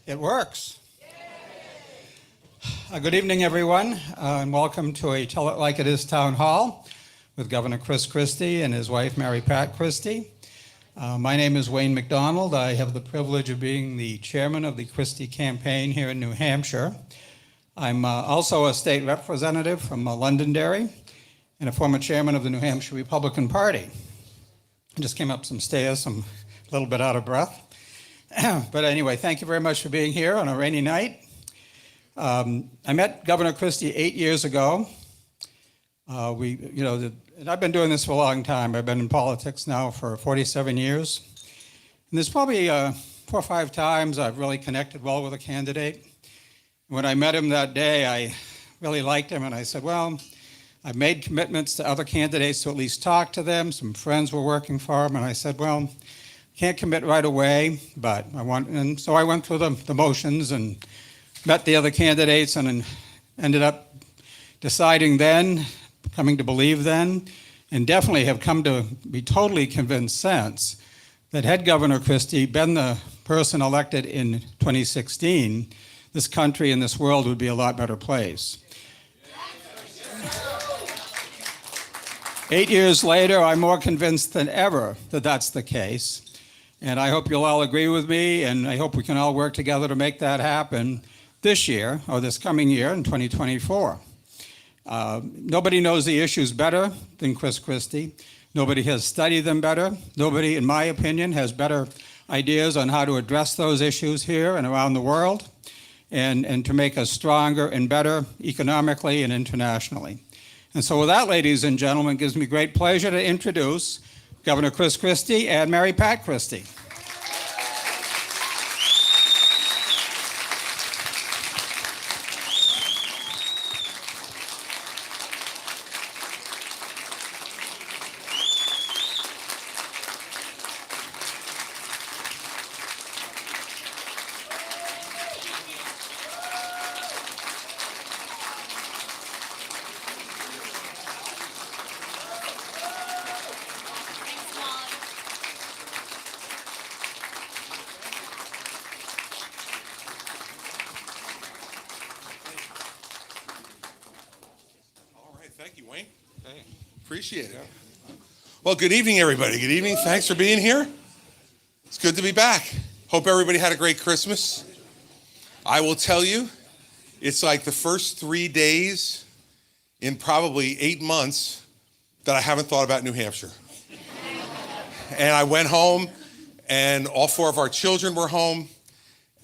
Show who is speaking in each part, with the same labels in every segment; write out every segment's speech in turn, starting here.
Speaker 1: It works. Good evening, everyone, and welcome to a Tell It Like It Is town hall with Governor Christie and his wife, Mary Pat Christie. My name is Wayne McDonald. I have the privilege of being the chairman of the Christie campaign here in New Hampshire. I'm also a state representative from Londonderry and a former chairman of the New Hampshire Republican Party. I just came up some stairs, I'm a little bit out of breath. But anyway, thank you very much for being here on a rainy night. I met Governor Christie 8 years ago. And I've been doing this for a long time. I've been in politics now for 47 years. And there's probably 4 or 5 times I've really connected well with a candidate. When I met him that day, I really liked him, and I said, well, I've made commitments to other candidates to at least talk to them. Some friends were working for him, and I said, well, can't commit right away, but and so I went through the motions and met the other candidates and ended up deciding then, coming to believe then, and definitely have come to be totally convinced since that had Governor Christie been the person elected in 2016, this country and this world would be a lot better place. 8 years later, I'm more convinced than ever that that's the case. And I hope you'll all agree with me, and I hope we can all work together to make that happen this year, or this coming year in 2024. Nobody knows the issues better than Christie. Nobody has studied them better. Nobody, in my opinion, has better ideas on how to address those issues here and around the world, and to make us stronger and better economically and internationally. And so with that, ladies and gentlemen, it gives me great pleasure to introduce Governor Christie and Mary Pat Christie.
Speaker 2: Thank you, Wayne. Hey. Appreciate it. Well, good evening, everybody. Good evening. Thanks for being here. It's good to be back. Hope everybody had a great Christmas. I will tell you, it's like the first 3 days in probably 8 months that I haven't thought about New Hampshire. And I went home, and all 4 of our children were home,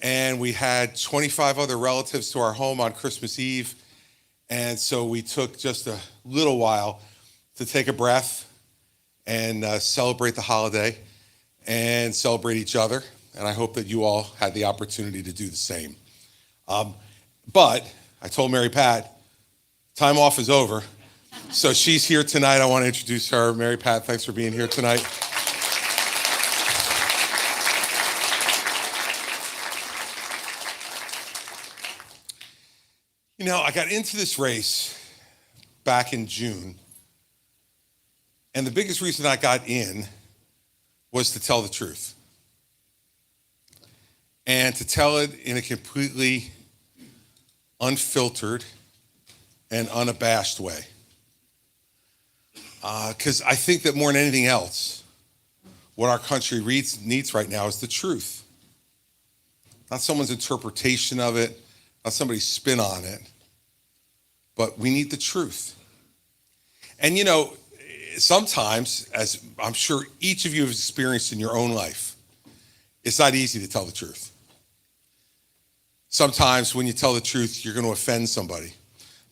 Speaker 2: and we had 25 other relatives to our home on Christmas Eve. And so we took just a little while to take a breath and celebrate the holiday and celebrate each other. And I hope that you all had the opportunity to do the same. But I told Mary Pat, time off is over. So she's here tonight. I want to introduce her. Mary Pat, thanks for being here tonight. You know, I got into this race back in June, and the biggest reason I got in was to tell the truth, and to tell it in a completely unfiltered and unabashed way. Because I think that more than anything else, what our country needs right now is the truth. Not someone's interpretation of it, not somebody's spin on it, but we need the truth. And you know, sometimes, as I'm sure each of you have experienced in your own life, it's not easy to tell the truth. Sometimes when you tell the truth, you're going to offend somebody.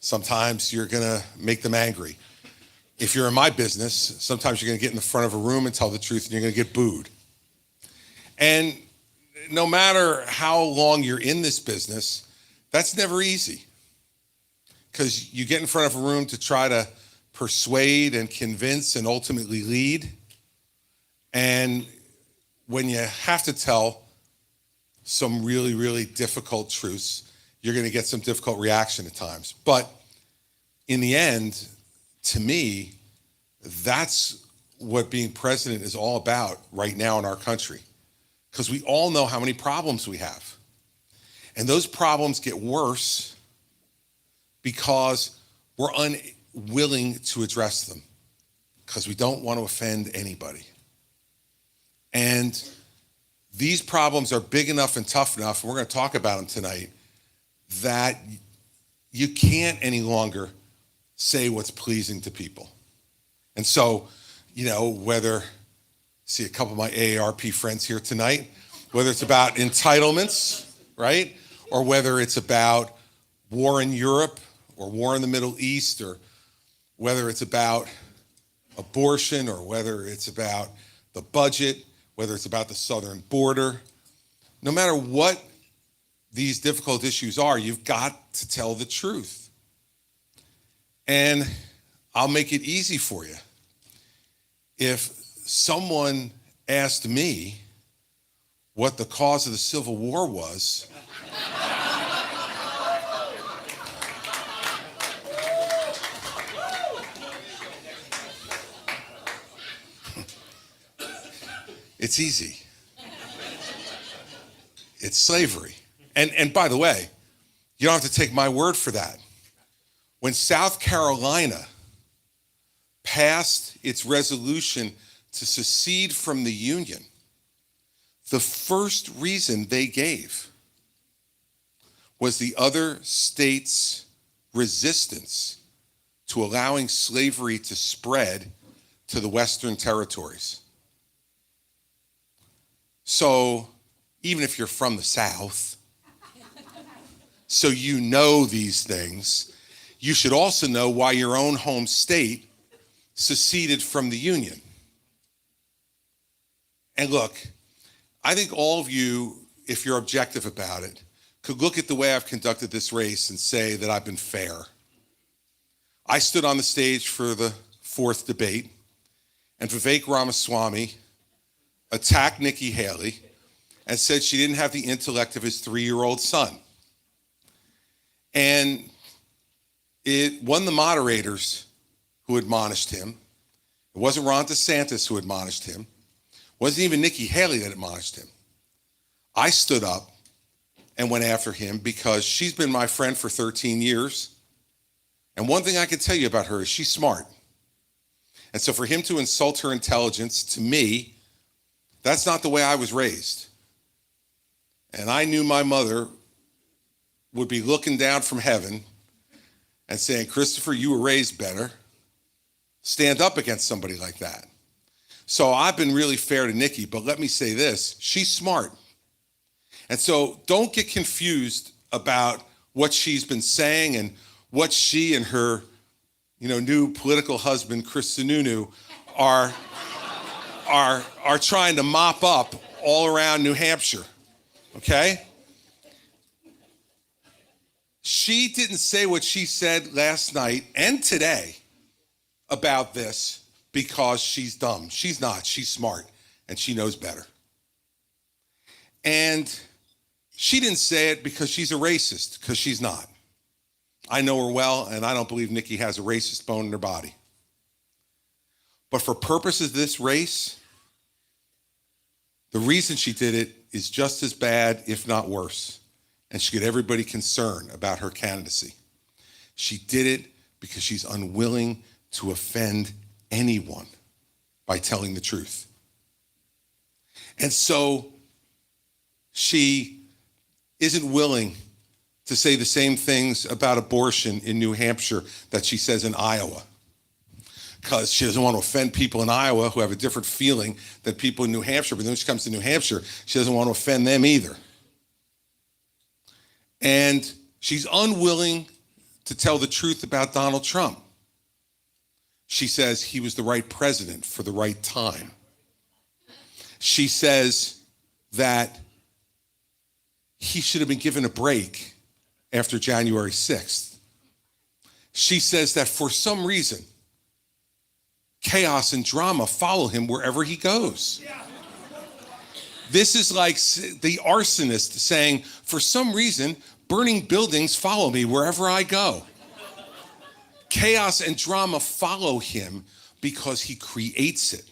Speaker 2: Sometimes you're going to make them angry. If you're in my business, sometimes you're going to get in the front of a room and tell the truth, and you're going to get booed. And no matter how long you're in this business, that's never easy. Because you get in front of a room to try to persuade and convince and ultimately lead. And when you have to tell some really, really difficult truths, you're going to get some difficult reaction at times. But in the end, to me, that's what being president is all about right now in our country. Because we all know how many problems we have. And those problems get worse because we're unwilling to address them, because we don't want to offend anybody. And these problems are big enough and tough enough, and we're going to talk about them tonight, that you can't any longer say what's pleasing to people. And so, whether, see a couple of my AARP friends here tonight, whether it's about entitlements, right? Or whether it's about war in Europe or war in the Middle East, or whether it's about abortion, or whether it's about the budget, whether it's about the southern border, no matter what these difficult issues are, you've got to tell the truth. And I'll make it easy for you. If someone asked me what the cause of the Civil War was, it's easy. It's slavery. And by the way, you don't have to take my word for that. When South Carolina passed its resolution to secede from the Union, the first reason they gave was the other states' resistance to allowing slavery to spread to the Western territories. So even if you're from the South, so you know these things, you should also know why your own home state seceded from the Union. And look, I think all of you, if you're objective about it, could look at the way I've conducted this race and say that I've been fair. I stood on the stage for the fourth debate, and Vivek Ramaswamy attacked Nikki Haley and said she didn't have the intellect of his 3-year-old son. And it won the moderators who admonished him. It wasn't Ron DeSantis who admonished him. It wasn't even Nikki Haley that admonished him. I stood up and went after him because she's been my friend for 13 years. And one thing I can tell you about her is she's smart. And so for him to insult her intelligence, to me, that's not the way I was raised. And I knew my mother would be looking down from heaven and saying, Christopher, you were raised better. Stand up against somebody like that. So I've been really fair to Nikki, but let me say this, she's smart. And so don't get confused about what she's been saying and what she and her, new political husband, Chris Sununu, are trying to mop up all around New Hampshire, okay? She didn't say what she said last night and today about this because she's dumb. She's not. She's smart, and she knows better. And she didn't say it because she's a racist, because she's not. I know her well, and I don't believe Nikki has a racist bone in her body. But for purposes of this race, the reason she did it is just as bad, if not worse. And she got everybody concerned about her candidacy. She did it because she's unwilling to offend anyone by telling the truth. And so she isn't willing to say the same things about abortion in New Hampshire that she says in Iowa, because she doesn't want to offend people in Iowa who have a different feeling than people in New Hampshire. But then when she comes to New Hampshire, she doesn't want to offend them either. And she's unwilling to tell the truth about Donald Trump. She says he was the right president for the right time. She says that he should have been given a break after January 6th. She says that for some reason, chaos and drama follow him wherever he goes. This is like the arsonist saying, for some reason, burning buildings follow me wherever I go. Chaos and drama follow him because he creates it.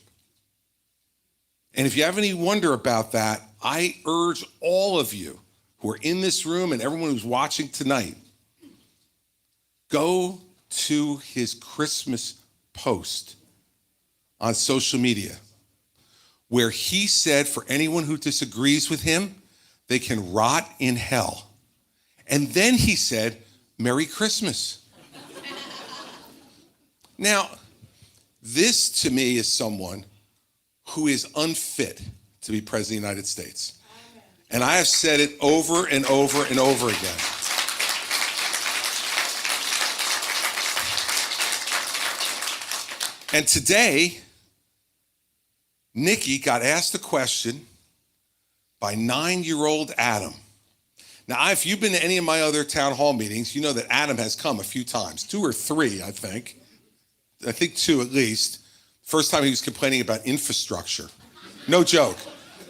Speaker 2: And if you have any wonder about that, I urge all of you who are in this room and everyone who's watching tonight, go to his Christmas post on social media where he said for anyone who disagrees with him, they can rot in hell. And then he said, Merry Christmas. Now, this to me is someone who is unfit to be president of the United States. And I have said it over and over and over again. And today, Nikki got asked a question by 9-year-old Adam. Now, if you've been to any of my other town hall meetings, you know that Adam has come a few times, 2 or 3, I think 2 at least. First time he was complaining about infrastructure. No joke.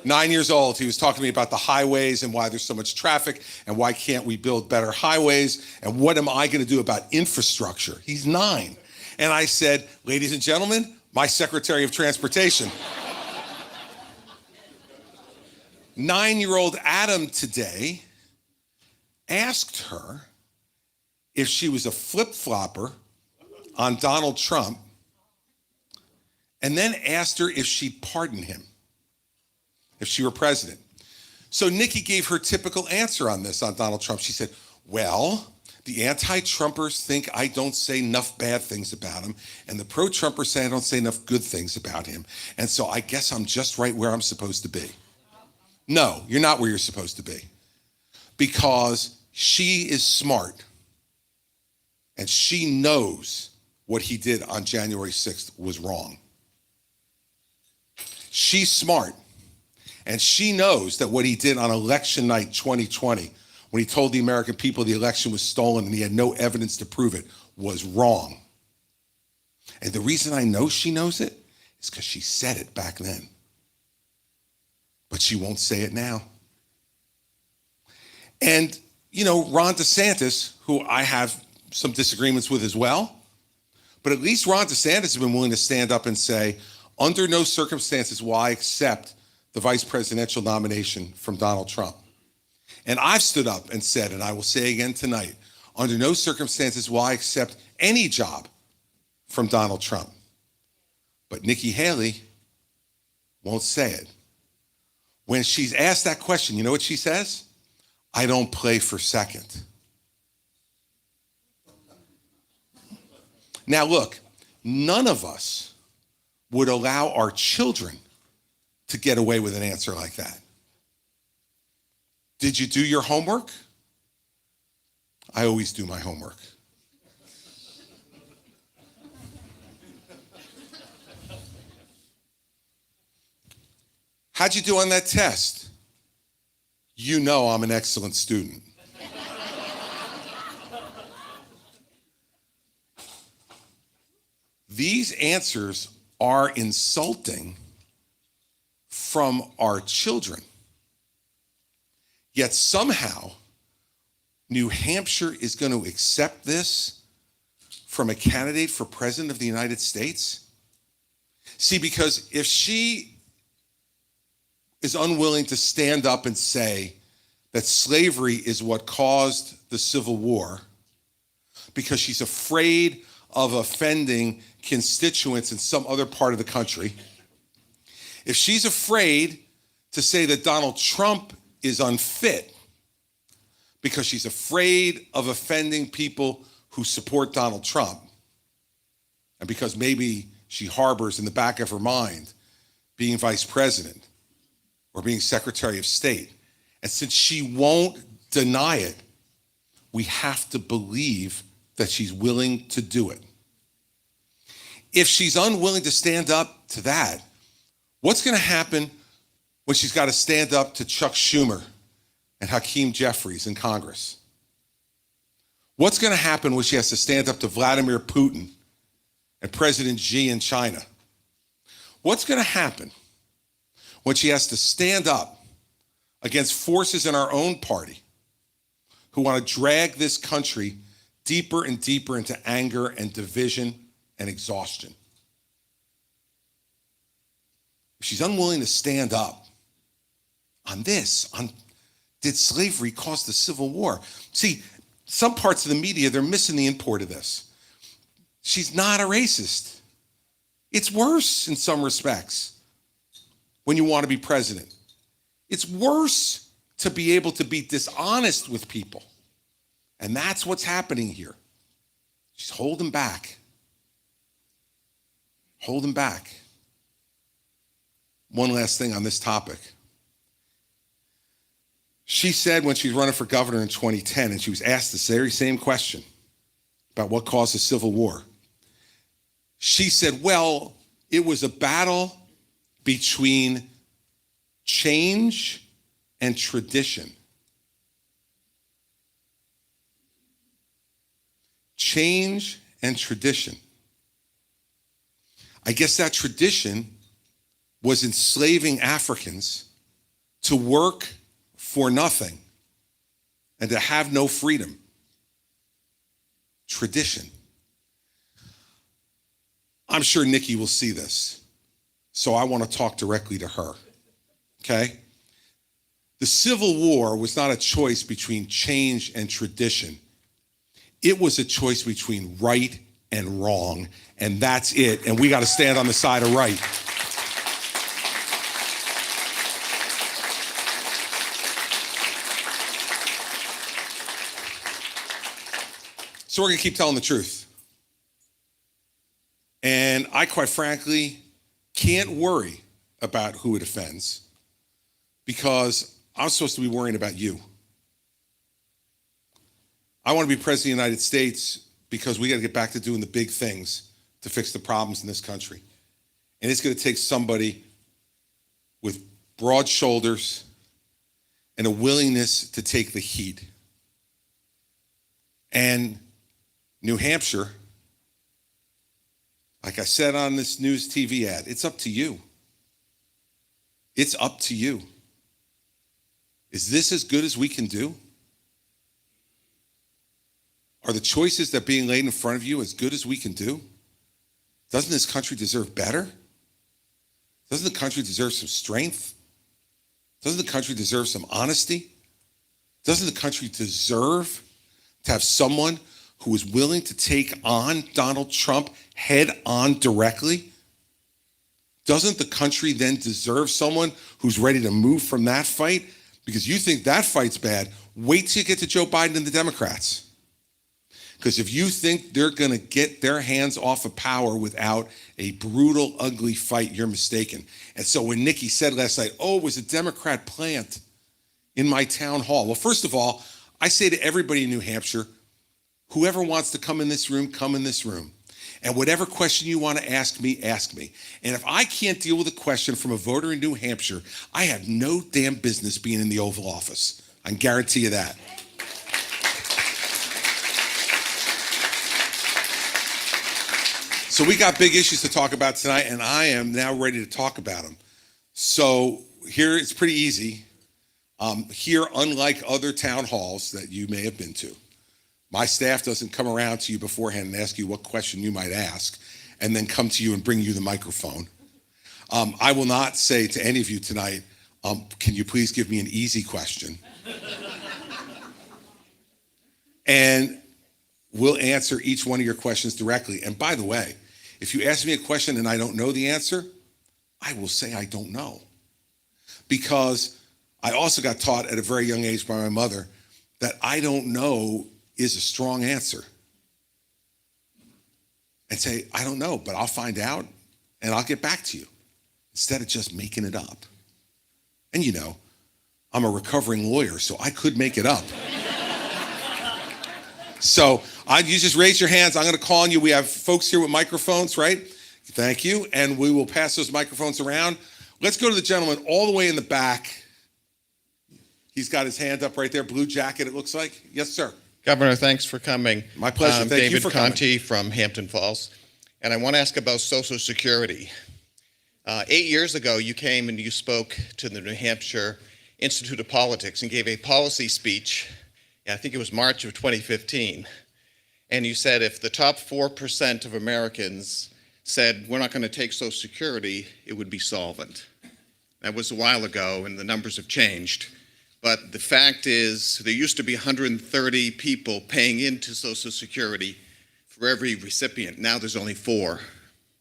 Speaker 2: 9 years old, he was talking to me about the highways and why there's so much traffic and why can't we build better highways and what am I going to do about infrastructure? He's 9. And I said, ladies and gentlemen, my Secretary of Transportation. 9-year-old Adam today asked her if she was a flip-flopper on Donald Trump and then asked her if she'd pardon him if she were president. So Nikki gave her typical answer on this on Donald Trump. She said, well, the anti-Trumpers think I don't say enough bad things about him, and the pro-Trumpers say I don't say enough good things about him, and so I guess I'm just right where I'm supposed to be. No, you're not where you're supposed to be, because she is smart, and she knows what he did on January 6th was wrong. She's smart, and she knows that what he did on election night 2020, when he told the American people the election was stolen and he had no evidence to prove it, was wrong. And the reason I know she knows it is because she said it back then. But she won't say it now. And, you know, Ron DeSantis, who I have some disagreements with as well, but at least Ron DeSantis has been willing to stand up and say, under no circumstances will I accept the vice presidential nomination from Donald Trump. And I've stood up and said, and I will say again tonight, under no circumstances will I accept any job from Donald Trump. But Nikki Haley won't say it. When she's asked that question, you know what she says? I don't play for second. Now look, none of us would allow our children to get away with an answer like that. Did you do your homework? I always do my homework. How'd you do on that test? You know I'm an excellent student. These answers are insulting from our children. Yet somehow, New Hampshire is going to accept this from a candidate for president of the United States? See, because if she is unwilling to stand up and say that slavery is what caused the Civil War, because she's afraid of offending constituents in some other part of the country, if she's afraid to say that Donald Trump is unfit because she's afraid of offending people who support Donald Trump, and because maybe she harbors in the back of her mind being vice president or being Secretary of State, and since she won't deny it, we have to believe that she's willing to do it. If she's unwilling to stand up to that, what's going to happen when she's got to stand up to Chuck Schumer and Hakeem Jeffries in Congress? What's going to happen when she has to stand up to Vladimir Putin and President Xi in China? What's going to happen when she has to stand up against forces in our own party who want to drag this country deeper and deeper into anger and division and exhaustion. She's unwilling to stand up on this, on did slavery cause the Civil War? See, some parts of the media, they're missing the import of this. She's not a racist. It's worse in some respects when you want to be president. It's worse to be able to be dishonest with people. And that's what's happening here. She's holding back. Holding back. One last thing on this topic. She said when she was running for governor in 2010, and she was asked this very same question about what caused the Civil War. She said, well, it was a battle between change and tradition. Change and tradition. I guess that tradition was enslaving Africans to work for nothing and to have no freedom. Tradition. I'm sure Nikki will see this, so I want to talk directly to her, okay? The Civil War was not a choice between change and tradition. It was a choice between right and wrong, and that's it, and we got to stand on the side of right. So we're going to keep telling the truth. And I, quite frankly, can't worry about who it offends because I'm supposed to be worrying about you. I want to be president of the United States because we got to get back to doing the big things to fix the problems in this country. And it's going to take somebody with broad shoulders and a willingness to take the heat. And New Hampshire, like I said on this news TV ad, it's up to you. It's up to you. Is this as good as we can do? Are the choices that are being laid in front of you as good as we can do? Doesn't this country deserve better? Doesn't the country deserve some strength? Doesn't the country deserve some honesty? Doesn't the country deserve to have someone who is willing to take on Donald Trump head on directly? Doesn't the country then deserve someone who's ready to move from that fight? Because you think that fight's bad, wait till you get to Joe Biden and the Democrats. Because if you think they're going to get their hands off of power without a brutal, ugly fight, you're mistaken. And so when Nikki said last night, oh, it was a Democrat plant in my town hall. Well, first of all, I say to everybody in New Hampshire, whoever wants to come in this room, come in this room. And whatever question you want to ask me, ask me. And if I can't deal with a question from a voter in New Hampshire, I have no damn business being in the Oval Office. I can guarantee you that. So we got big issues to talk about tonight, and I am now ready to talk about them. So here it's pretty easy. Here, unlike other town halls that you may have been to, my staff doesn't come around to you beforehand and ask you what question you might ask and then come to you and bring you the microphone. I will not say to any of you tonight, can you please give me an easy question? And we'll answer each one of your questions directly. And by the way, if you ask me a question and I don't know the answer, I will say I don't know. Because I also got taught at a very young age by my mother that I don't know is a strong answer. And say, I don't know, but I'll find out and I'll get back to you instead of just making it up. And you know, I'm a recovering lawyer, so I could make it up. So you just raise your hands. I'm going to call on you. We have folks here with microphones, right? Thank you. And we will pass those microphones around. Let's go to the gentleman all the way in the back. He's got his hand up right there, blue jacket, it looks like. Yes, sir.
Speaker 3: Governor, thanks for coming.
Speaker 2: My pleasure. Thank you for coming.
Speaker 3: David Conti from Hampton Falls. And I want to ask about Social Security. 8 years ago, you came and you spoke to the New Hampshire Institute of Politics and gave a policy speech. I think it was March of 2015. And you said if the top 4% of Americans said, we're not going to take Social Security, it would be solvent. That was a while ago, and the numbers have changed. But the fact is, there used to be 130 people paying into Social Security for every recipient. Now there's only 4.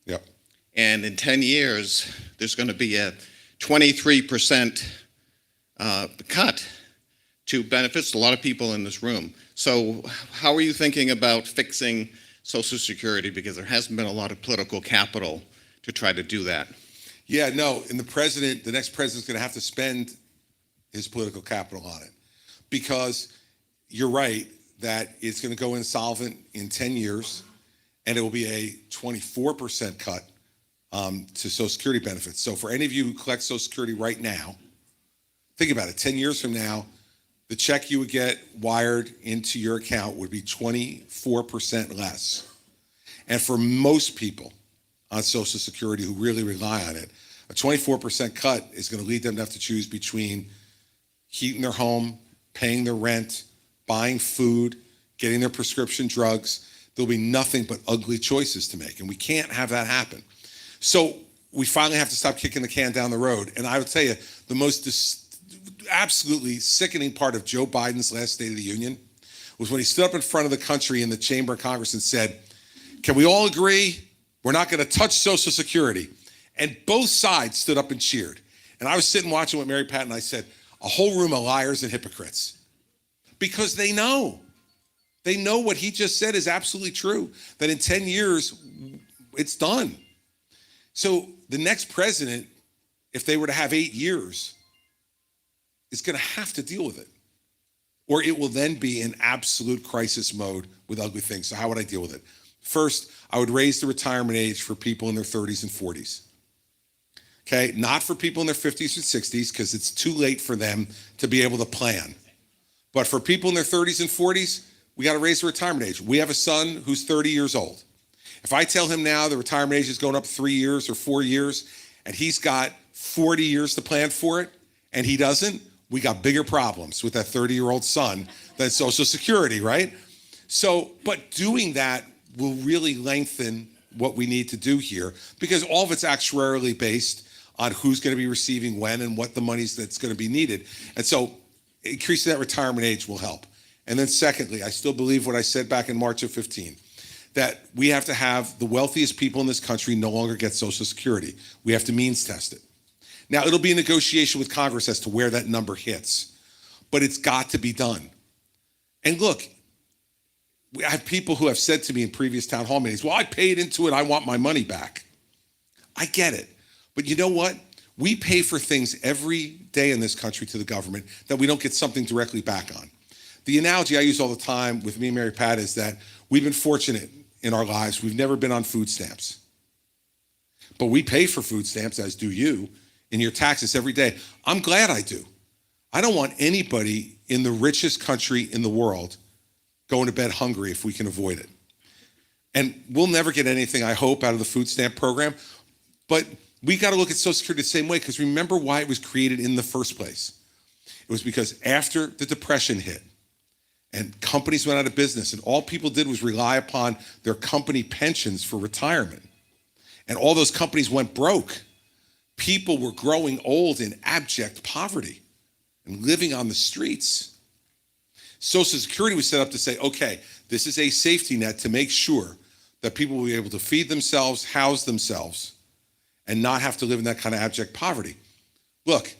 Speaker 2: Yep.
Speaker 3: And in 10 years, there's going to be a 23% cut to benefits a lot of people in this room. So how are you thinking about fixing Social Security? Because there hasn't been a lot of political capital to try to do that.
Speaker 2: Yeah, no, and the next president's going to have to spend his political capital on it, because you're right that it's going to go insolvent in 10 years, and it will be a 24% cut to Social Security benefits. So for any of you who collect Social Security right now, think about it. 10 years from now, the check you would get wired into your account would be 24% less. And for most people on Social Security who really rely on it, a 24% cut is going to lead them to have to choose between heating their home, paying their rent, buying food, getting their prescription drugs. There'll be nothing but ugly choices to make, and we can't have that happen. So we finally have to stop kicking the can down the road. And I would tell you, the most absolutely sickening part of Joe Biden's last State of the Union was when he stood up in front of the country in the chamber of Congress and said, can we all agree we're not going to touch Social Security? And both sides stood up and cheered. And I was sitting watching with Mary Pat, and I said, a whole room of liars and hypocrites. Because they know what he just said is absolutely true, that in 10 years, it's done. So the next president, if they were to have 8 years, is going to have to deal with it. Or it will then be in absolute crisis mode with ugly things. So how would I deal with it? First, I would raise the retirement age for people in their 30s and 40s. Okay, not for people in their 50s and 60s, because it's too late for them to be able to plan. But for people in their 30s and 40s, we got to raise the retirement age. We have a son who's 30 years old. If I tell him now the retirement age is going up 3 years or 4 years, and he's got 40 years to plan for it, and he doesn't, we got bigger problems with that 30-year-old son than Social Security, right? So, but doing that will really lengthen what we need to do here, because all of it's actuarially based on who's going to be receiving when and what the money's that's going to be needed. And so increasing that retirement age will help. And then secondly, I still believe what I said back in March of 15, that we have to have the wealthiest people in this country no longer get Social Security. We have to means test it. Now, it'll be a negotiation with Congress as to where that number hits, but it's got to be done. And look, I have people who have said to me in previous town hall meetings, well, I paid into it, I want my money back. I get it. But you know what? We pay for things every day in this country to the government that we don't get something directly back on. The analogy I use all the time with me and Mary Pat is that we've been fortunate in our lives. We've never been on food stamps. But we pay for food stamps, as do you, in your taxes every day. I'm glad I do. I don't want anybody in the richest country in the world going to bed hungry if we can avoid it. And we'll never get anything, I hope, out of the food stamp program. But we got to look at Social Security the same way, because remember why it was created in the first place. It was because after the Depression hit and companies went out of business, and all people did was rely upon their company pensions for retirement, and all those companies went broke, people were growing old in abject poverty and living on the streets. Social Security was set up to say, okay, this is a safety net to make sure that people will be able to feed themselves, house themselves, and not have to live in that kind of abject poverty. Look,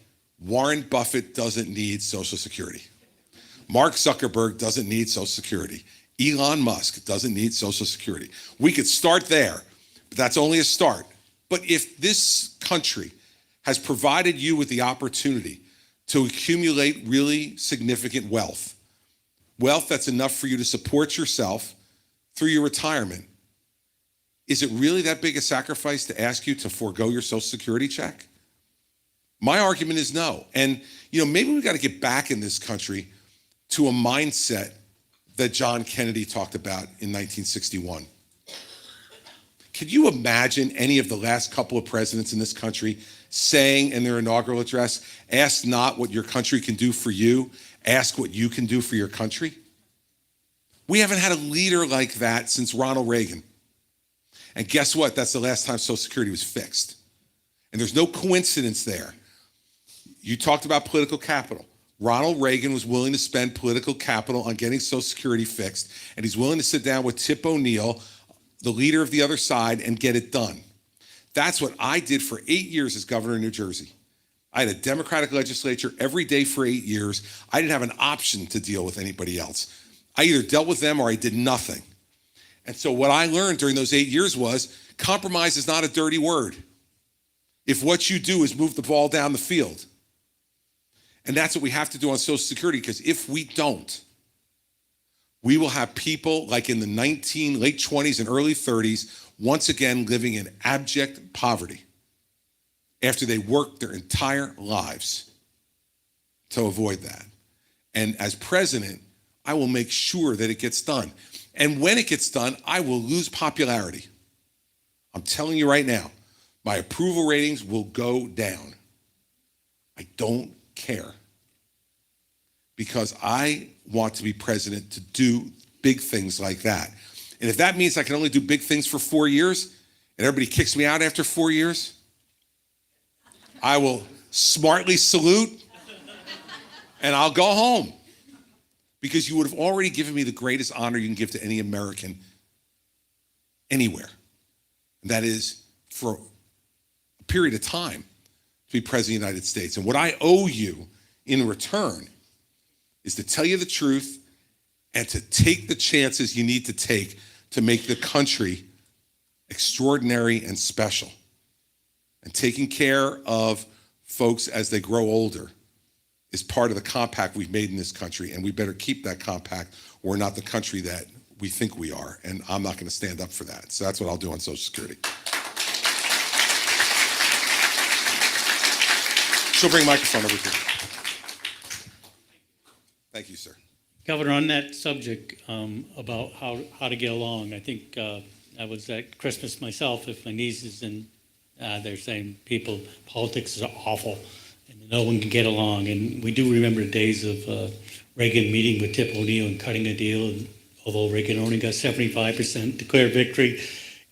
Speaker 2: Warren Buffett doesn't need Social Security. Mark Zuckerberg doesn't need Social Security. Elon Musk doesn't need Social Security. We could start there, but that's only a start. But if this country has provided you with the opportunity to accumulate really significant wealth that's enough for you to support yourself through your retirement, is it really that big a sacrifice to ask you to forego your Social Security check? My argument is no. And maybe we got to get back in this country to a mindset that John Kennedy talked about in 1961. Could you imagine any of the last couple of presidents in this country saying in their inaugural address, ask not what your country can do for you, ask what you can do for your country? We haven't had a leader like that since Ronald Reagan. And guess what? That's the last time Social Security was fixed. And there's no coincidence there. You talked about political capital. Ronald Reagan was willing to spend political capital on getting Social Security fixed, and he's willing to sit down with Tip O'Neill, the leader of the other side, and get it done. That's what I did for 8 years as governor of New Jersey. I had a Democratic legislature every day for 8 years. I didn't have an option to deal with anybody else. I either dealt with them or I did nothing. And so what I learned during those 8 years was compromise is not a dirty word. If what you do is move the ball down the field. And that's what we have to do on Social Security, because if we don't, we will have people like in the late 20s and early 30s, once again living in abject poverty after they worked their entire lives to avoid that. And as president, I will make sure that it gets done. And when it gets done, I will lose popularity. I'm telling you right now, my approval ratings will go down. I don't care, because I want to be president to do big things like that. And if that means I can only do big things for 4 years and everybody kicks me out after 4 years, I will smartly salute and I'll go home, because you would have already given me the greatest honor you can give to any American anywhere. And that is for a period of time to be president of the United States. And what I owe you in return is to tell you the truth and to take the chances you need to take to make the country extraordinary and special. And taking care of folks as they grow older is part of the compact we've made in this country, and we better keep that compact, or we're not the country that we think we are, and I'm not going to stand up for that. So that's what I'll do on Social Security. She'll bring a microphone over here. Thank you, sir.
Speaker 4: Governor, on that subject about how to get along, I think I was at Christmas myself with my nieces, and they're saying politics is awful, and no one can get along. And we do remember the days of Reagan meeting with Tip O'Neill and cutting a deal, and although Reagan only got 75% declared victory.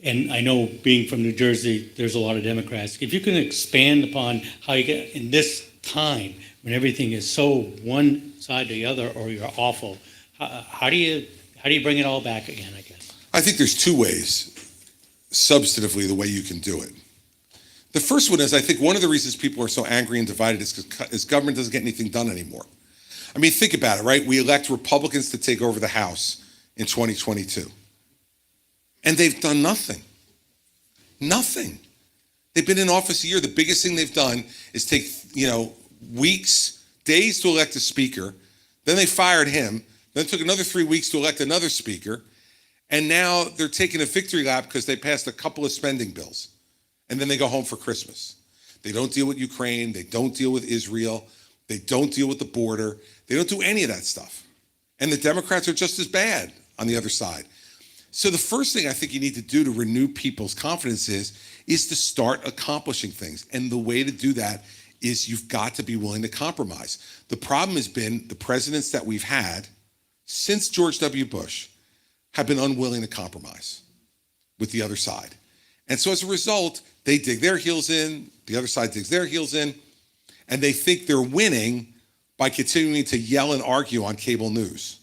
Speaker 4: And I know, being from New Jersey, there's a lot of Democrats. If you can expand upon how you get in this time when everything is so one side or the other, or you're awful, how do you bring it all back again, I guess?
Speaker 2: I think there's two ways, substantively, the way you can do it. The first one is, I think one of the reasons people are so angry and divided is because government doesn't get anything done anymore. I mean, think about it, right? We elect Republicans to take over the House in 2022. And they've done nothing. Nothing. They've been in office a year. The biggest thing they've done is take, weeks, days to elect a speaker. Then they fired him. Then it took another 3 weeks to elect another speaker. And now they're taking a victory lap because they passed a couple of spending bills. And then they go home for Christmas. They don't deal with Ukraine. They don't deal with Israel. They don't deal with the border. They don't do any of that stuff. And the Democrats are just as bad on the other side. So the first thing I think you need to do to renew people's confidence is to start accomplishing things. And the way to do that is you've got to be willing to compromise. The problem has been the presidents that we've had since George W. Bush have been unwilling to compromise with the other side. And so as a result, they dig their heels in, the other side digs their heels in, and they think they're winning by continuing to yell and argue on cable news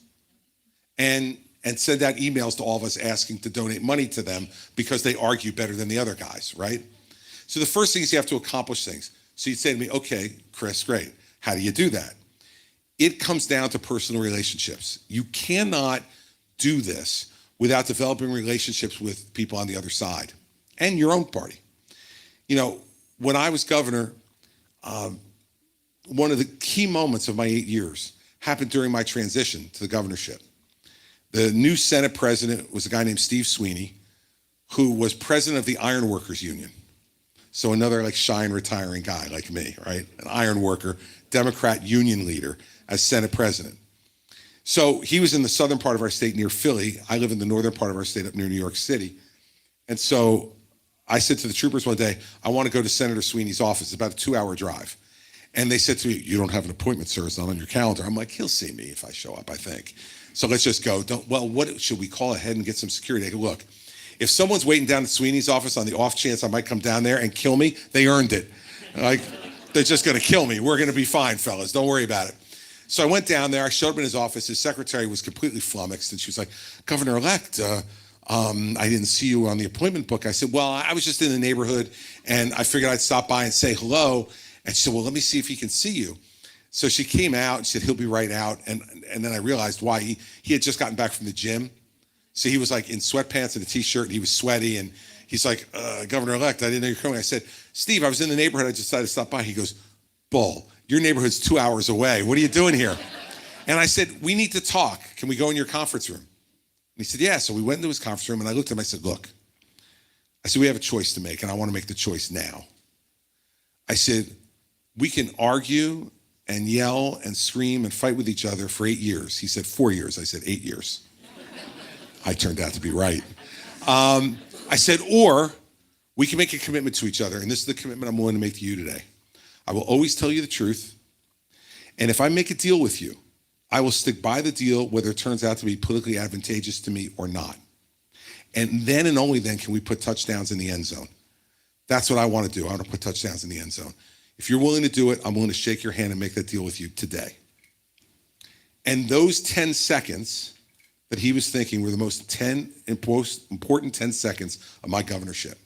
Speaker 2: and send out emails to all of us asking to donate money to them because they argue better than the other guys, right? So the first thing is you have to accomplish things. So you'd say to me, okay, Chris, great. How do you do that? It comes down to personal relationships. You cannot do this without developing relationships with people on the other side and your own party. When I was governor, one of the key moments of my 8 years happened during my transition to the governorship. The new Senate president was a guy named Steve Sweeney, who was president of the Iron Workers Union. So another shy and retiring guy like me, right? An iron worker, Democrat union leader as Senate president. So he was in the southern part of our state near Philly. I live in the northern part of our state up near New York City. And so I said to the troopers one day, I want to go to Senator Sweeney's office. It's about a 2-hour drive. And they said to me, you don't have an appointment, sir. It's not on your calendar. I'm like, he'll see me if I show up, I think. So let's just go. What should we call ahead and get some security? I go, look, if someone's waiting down at Sweeney's office on the off chance I might come down there and kill me, they earned it. Like, they're just going to kill me. We're going to be fine, fellas. Don't worry about it. So I went down there. I showed up in his office. His secretary was completely flummoxed, and she was like, Governor-elect, I didn't see you on the appointment book. I said, well, I was just in the neighborhood, and I figured I'd stop by and say hello. And she said, well, let me see if he can see you. So she came out and she said, he'll be right out. And then I realized why. He had just gotten back from the gym. So he was like in sweatpants and a t-shirt, and he was sweaty. And he's like, Governor-elect, I didn't know you were coming. I said, Steve, I was in the neighborhood. I just decided to stop by. He goes, Bull, your neighborhood's 2 hours away. What are you doing here? And I said, we need to talk. Can we go in your conference room? And he said, yeah. So we went into his conference room, and I looked at him. I said, look, we have a choice to make, and I want to make the choice now. I said, we can argue and yell and scream and fight with each other for 8 years. He said 4 years. I said 8 years. I turned out to be right. I said, or we can make a commitment to each other, and this is the commitment I'm willing to make to you today. I will always tell you the truth, and if I make a deal with you, I will stick by the deal whether it turns out to be politically advantageous to me or not. And then and only then can we put touchdowns in the end zone. That's what I want to do. I want to put touchdowns in the end zone. If you're willing to do it, I'm willing to shake your hand and make that deal with you today. And those 10 seconds that he was thinking were the most important 10 seconds of my governorship.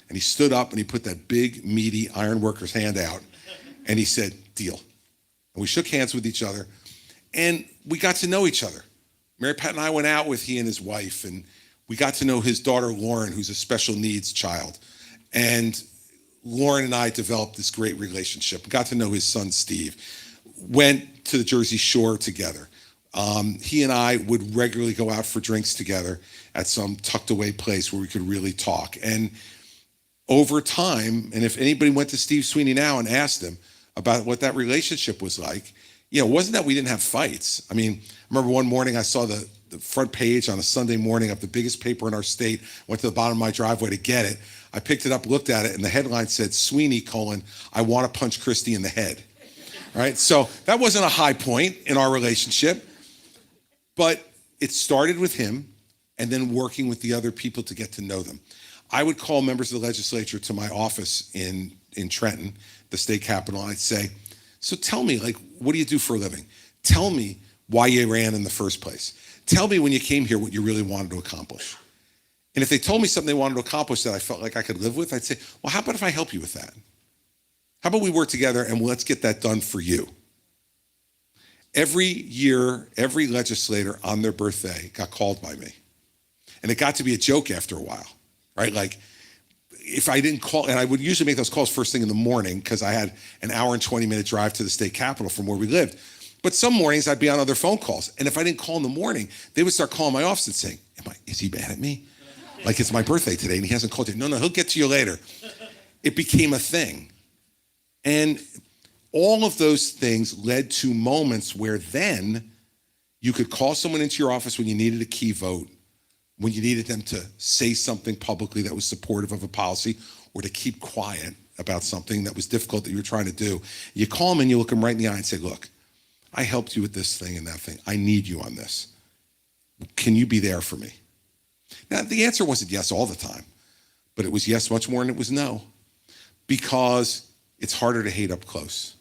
Speaker 2: And he stood up and he put that big, meaty iron worker's hand out, and he said, deal. And we shook hands with each other, and we got to know each other. Mary Pat and I went out with he and his wife, and we got to know his daughter, Lauren, who's a special needs child. And Lauren and I developed this great relationship. We got to know his son, Steve. Went to the Jersey Shore together. He and I would regularly go out for drinks together at some tucked away place where we could really talk. And over time, and if anybody went to Steve Sweeney now and asked him about what that relationship was like, it wasn't that we didn't have fights. I mean, I remember one morning I saw the front page on a Sunday morning of the biggest paper in our state, went to the bottom of my driveway to get it. I picked it up, looked at it, and the headline said, Sweeney, I want to punch Christie in the head. All right, so that wasn't a high point in our relationship, but it started with him and then working with the other people to get to know them. I would call members of the legislature to my office in Trenton, the state capitol, and I'd say, so tell me, what do you do for a living? Tell me why you ran in the first place. Tell me when you came here what you really wanted to accomplish. And if they told me something they wanted to accomplish that I felt like I could live with, I'd say, well, how about if I help you with that? How about we work together and let's get that done for you? Every year, every legislator on their birthday got called by me. And it got to be a joke after a while, right? Like, if I didn't call, and I would usually make those calls first thing in the morning because I had an hour and 20-minute drive to the state capitol from where we lived. But some mornings I'd be on other phone calls. And if I didn't call in the morning, they would start calling my office and saying, is he mad at me? Like, it's my birthday today and he hasn't called you. No, he'll get to you later. It became a thing. And all of those things led to moments where then you could call someone into your office when you needed a key vote, when you needed them to say something publicly that was supportive of a policy, or to keep quiet about something that was difficult that you were trying to do. You call them and you look them right in the eye and say, look, I helped you with this thing and that thing. I need you on this. Can you be there for me? Now, the answer wasn't yes all the time, but it was yes much more than it was no, because it's harder to hate up close.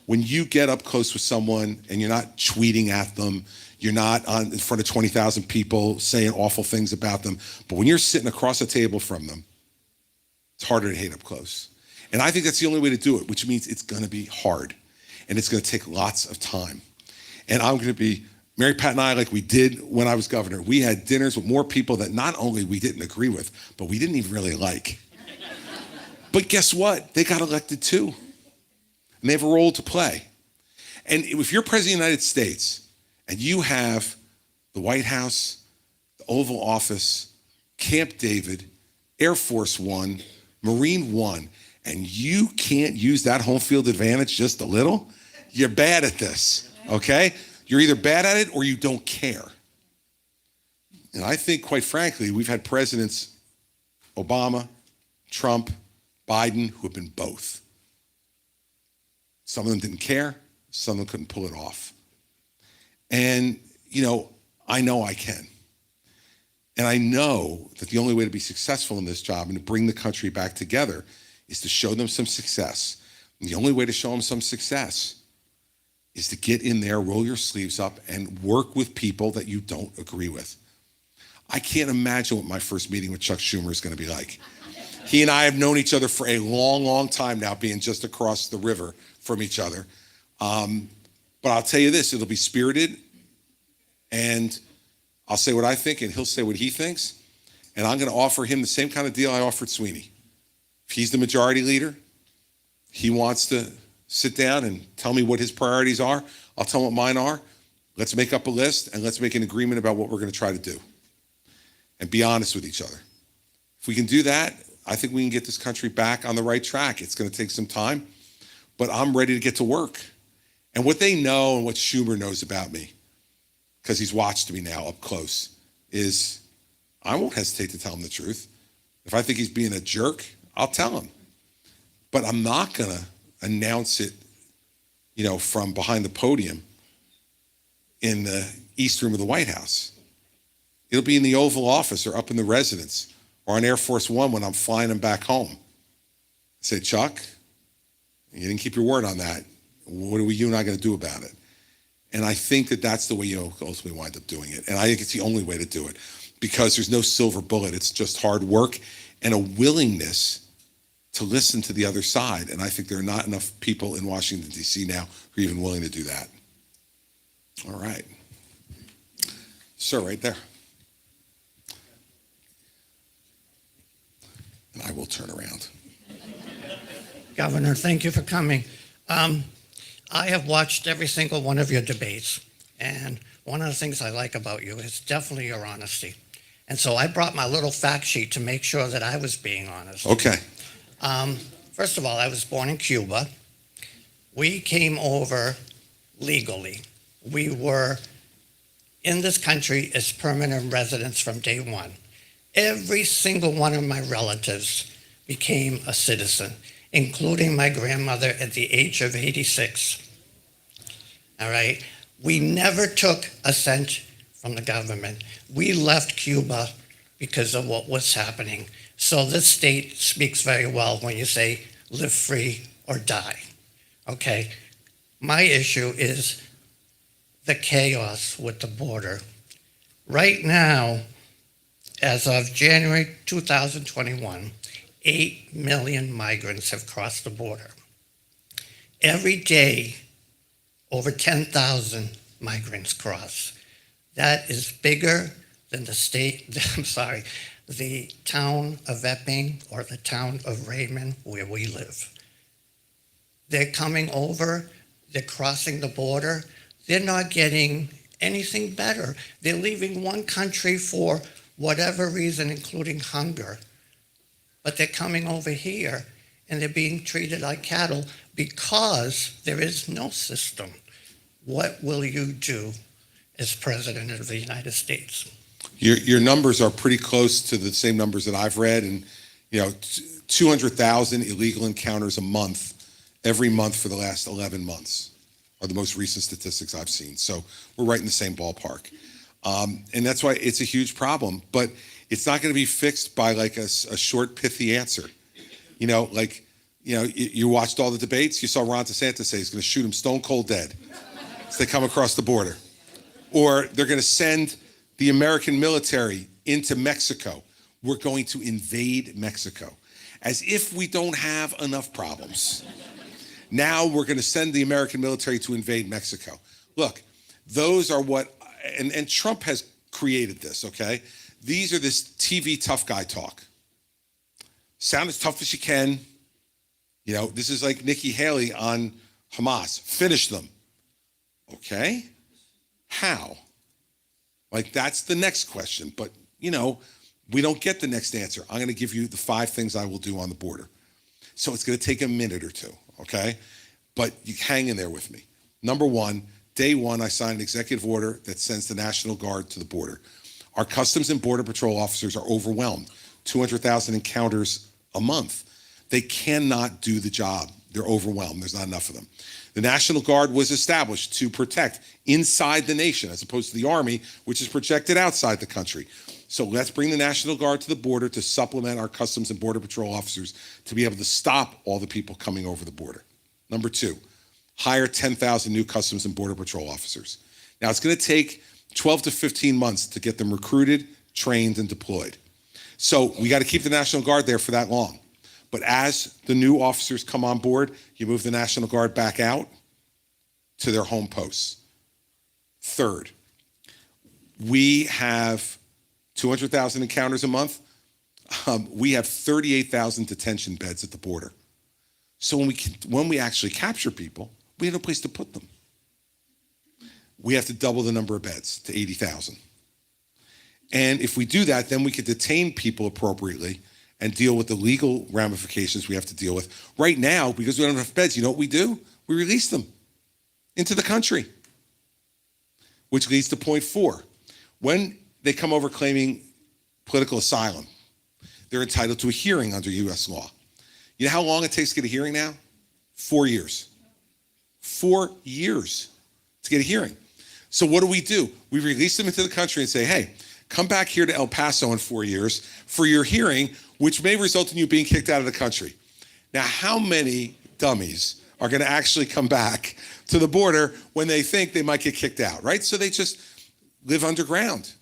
Speaker 2: When you get up close with someone and you're not tweeting at them, you're not in front of 20,000 people saying awful things about them, but when you're sitting across a table from them, it's harder to hate up close. And I think that's the only way to do it, which means it's going to be hard and it's going to take lots of time. And I'm going to be, Mary Pat and I, like we did when I was governor, we had dinners with more people that not only we didn't agree with, but we didn't even really like. But guess what? They got elected too. And they have a role to play. And if you're president of the United States and you have the White House, the Oval Office, Camp David, Air Force One, Marine One, and you can't use that home field advantage just a little, you're bad at this, okay? You're either bad at it or you don't care. And I think, quite frankly, we've had presidents, Obama, Trump, Biden, who have been both. Some of them didn't care, some of them couldn't pull it off. And, I know I can. And I know that the only way to be successful in this job and to bring the country back together is to show them some success. And the only way to show them some success is to get in there, roll your sleeves up, and work with people that you don't agree with. I can't imagine what my first meeting with Chuck Schumer is going to be like. He and I have known each other for a long, long time now, being just across the river from each other. But I'll tell you this, it'll be spirited, and I'll say what I think, and he'll say what he thinks, and I'm going to offer him the same kind of deal I offered Sweeney. If he's the majority leader, he wants to sit down and tell me what his priorities are, I'll tell him what mine are. Let's make up a list, and let's make an agreement about what we're going to try to do, and be honest with each other. If we can do that, I think we can get this country back on the right track. It's going to take some time, but I'm ready to get to work. And what they know and what Schumer knows about me, because he's watched me now up close, is I won't hesitate to tell him the truth. If I think he's being a jerk, I'll tell him. But I'm not going to announce it, from behind the podium in the East Room of the White House. It'll be in the Oval Office or up in the residence or on Air Force One when I'm flying him back home. I say, Chuck, you didn't keep your word on that. What are you and I going to do about it? And I think that that's the way you ultimately wind up doing it. And I think it's the only way to do it, because there's no silver bullet. It's just hard work and a willingness to listen to the other side. And I think there are not enough people in Washington, D.C. now who are even willing to do that. All right. Sir, right there. And I will turn around.
Speaker 5: Governor, thank you for coming. I have watched every single one of your debates, and one of the things I like about you is definitely your honesty. And so I brought my little fact sheet to make sure that I was being honest.
Speaker 2: Okay.
Speaker 5: First of all, I was born in Cuba. We came over legally. We were in this country as permanent residents from day one. Every single one of my relatives became a citizen, including my grandmother at the age of 86. All right? We never took a cent from the government. We left Cuba because of what was happening. So this state speaks very well when you say live free or die. Okay? My issue is the chaos with the border. Right now, as of January 2021, 8 million migrants have crossed the border. Every day, over 10,000 migrants cross. That is bigger than the town of Epping or the town of Raymond where we live. They're coming over, they're crossing the border, they're not getting anything better. They're leaving one country for whatever reason, including hunger. But they're coming over here and they're being treated like cattle because there is no system. What will you do as President of the United States?
Speaker 2: Your numbers are pretty close to the same numbers that I've read, and 200,000 illegal encounters a month, every month for the last 11 months are the most recent statistics I've seen. So we're right in the same ballpark. And that's why it's a huge problem, but it's not going to be fixed by like a short, pithy answer. You watched all the debates. You saw Ron DeSantis say he's going to shoot him stone cold dead as they come across the border. Or they're going to send the American military into Mexico. We're going to invade Mexico. As if we don't have enough problems. Now we're going to send the American military to invade Mexico. Look, those are what, and Trump has created this, okay? These are this TV tough guy talk. Sound as tough as you can. This is like Nikki Haley on Hamas. Finish them. Okay? How? Like, that's the next question. But, we don't get the next answer. I'm going to give you the 5 things I will do on the border. So it's going to take a minute or two, okay? But you hang in there with me. Number 1, day 1, I signed an executive order that sends the National Guard to the border. Our Customs and Border Patrol officers are overwhelmed. 200,000 encounters a month. They cannot do the job They're overwhelmed. There's not enough of them. The National Guard was established to protect inside the nation as opposed to the Army, which is projected outside the country. So let's bring the National Guard to the border to supplement our Customs and Border Patrol officers to be able to stop all the people coming over the border. Number two, hire 10,000 new Customs and Border Patrol officers. Now, it's going to take 12 to 15 months to get them recruited, trained, and deployed. So we got to keep the National Guard there for that long. But as the new officers come on board, you move the National Guard back out to their home posts. Third, we have 200,000 encounters a month. We have 38,000 detention beds at the border. So when we actually capture people, we have no place to put them. We have to double the number of beds to 80,000. And if we do that, then we can detain people appropriately and deal with the legal ramifications we have to deal with. Right now, because we don't have enough beds, you know what we do? We release them into the country, which leads to point 4. When they come over claiming political asylum, they're entitled to a hearing under U.S. law. You know how long it takes to get a hearing now? 4 years. 4 years to get a hearing. So what do? We release them into the country and say, hey, come back here to El Paso in 4 years for your hearing, which may result in you being kicked out of the country. Now, how many dummies are going to actually come back to the border when they think they might get kicked out, right? So they just live underground.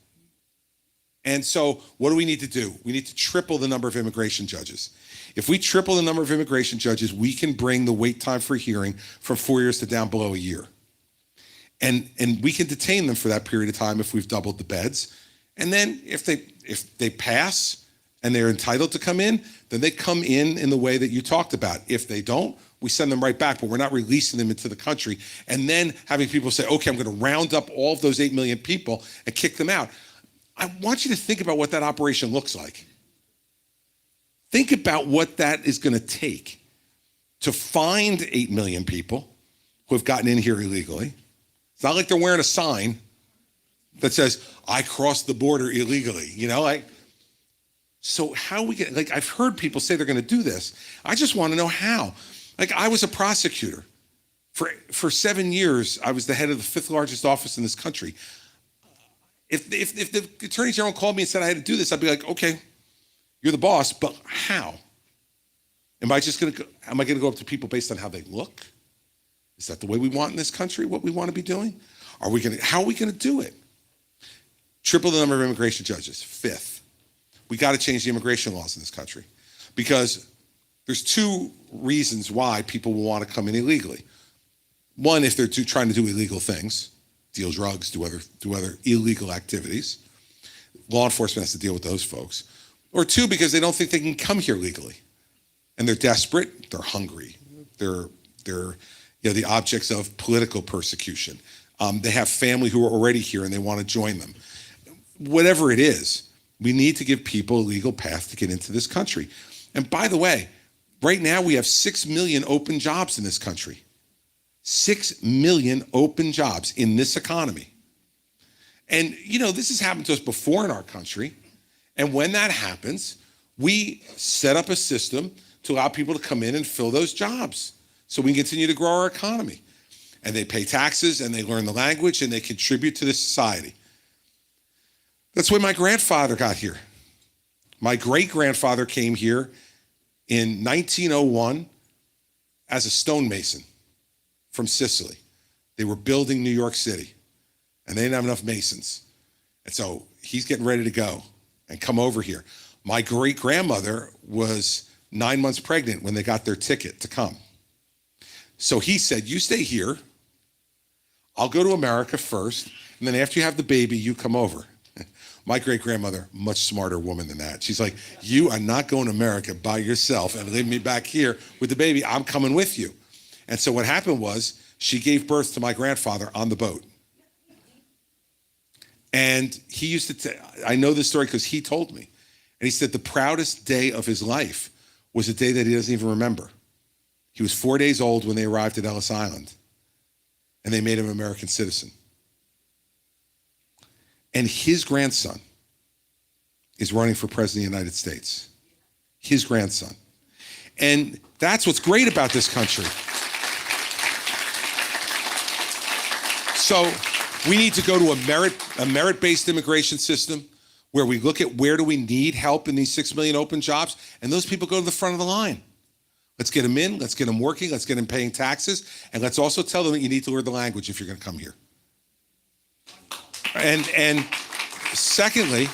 Speaker 2: And so what do we need to do? We need to triple the number of immigration judges. If we triple the number of immigration judges, we can bring the wait time for a hearing from 4 years to down below a year. And we can detain them for that period of time if we've doubled the beds. And then if they pass and they're entitled to come in, then they come in the way that you talked about. If they don't, we send them right back, but we're not releasing them into the country. And then having people say, okay, I'm going to round up all of those 8 million people and kick them out. I want you to think about what that operation looks like. Think about what that is going to take to find 8 million people who have gotten in here illegally. It's not like they're wearing a sign that says, I crossed the border illegally, So how we get, I've heard people say they're going to do this. I just want to know how. I was a prosecutor. For 7 years, I was the head of the 5th largest office in this country. If the Attorney General called me and said I had to do this, I'd be like, okay, you're the boss, but how? Am I going to go up to people based on how they look? Is that the way we want in this country, what we want to be doing? How are we going to do it? Triple the number of immigration judges. 5th, we got to change the immigration laws in this country because there's 2 reasons why people will want to come in illegally. One, if they're trying to do illegal things, deal drugs, do other illegal activities. Law enforcement has to deal with those folks. Or 2, because they don't think they can come here legally. And they're desperate, they're hungry. They're the objects of political persecution. They have family who are already here and they want to join them. Whatever it is, we need to give people a legal path to get into this country. And by the way, right now we have 6 million open jobs in this country. 6 million open jobs in this economy. And, this has happened to us before in our country. And when that happens, we set up a system to allow people to come in and fill those jobs so we can continue to grow our economy. And they pay taxes and they learn the language and they contribute to this society. That's when my grandfather got here. My great-grandfather came here in 1901 as a stonemason from Sicily. They were building New York City, and they didn't have enough masons. And so he's getting ready to go and come over here. My great-grandmother was 9 months pregnant when they got their ticket to come. So he said, you stay here. I'll go to America first, and then after you have the baby, you come over. My great-grandmother, much smarter woman than that. She's like, you are not going to America by yourself and leaving me back here with the baby. I'm coming with you. And so what happened was she gave birth to my grandfather on the boat. And he used to, I know this story because he told me. And he said the proudest day of his life was a day that he doesn't even remember. He was 4 days old when they arrived at Ellis Island. And they made him an American citizen. And his grandson is running for president of the United States. His grandson. And that's what's great about this country. So we need to go to a merit-based immigration system where we look at where do we need help in these 6 million open jobs, and those people go to the front of the line. Let's get them in, let's get them working, let's get them paying taxes, and let's also tell them that you need to learn the language if you're going to come here. And secondly,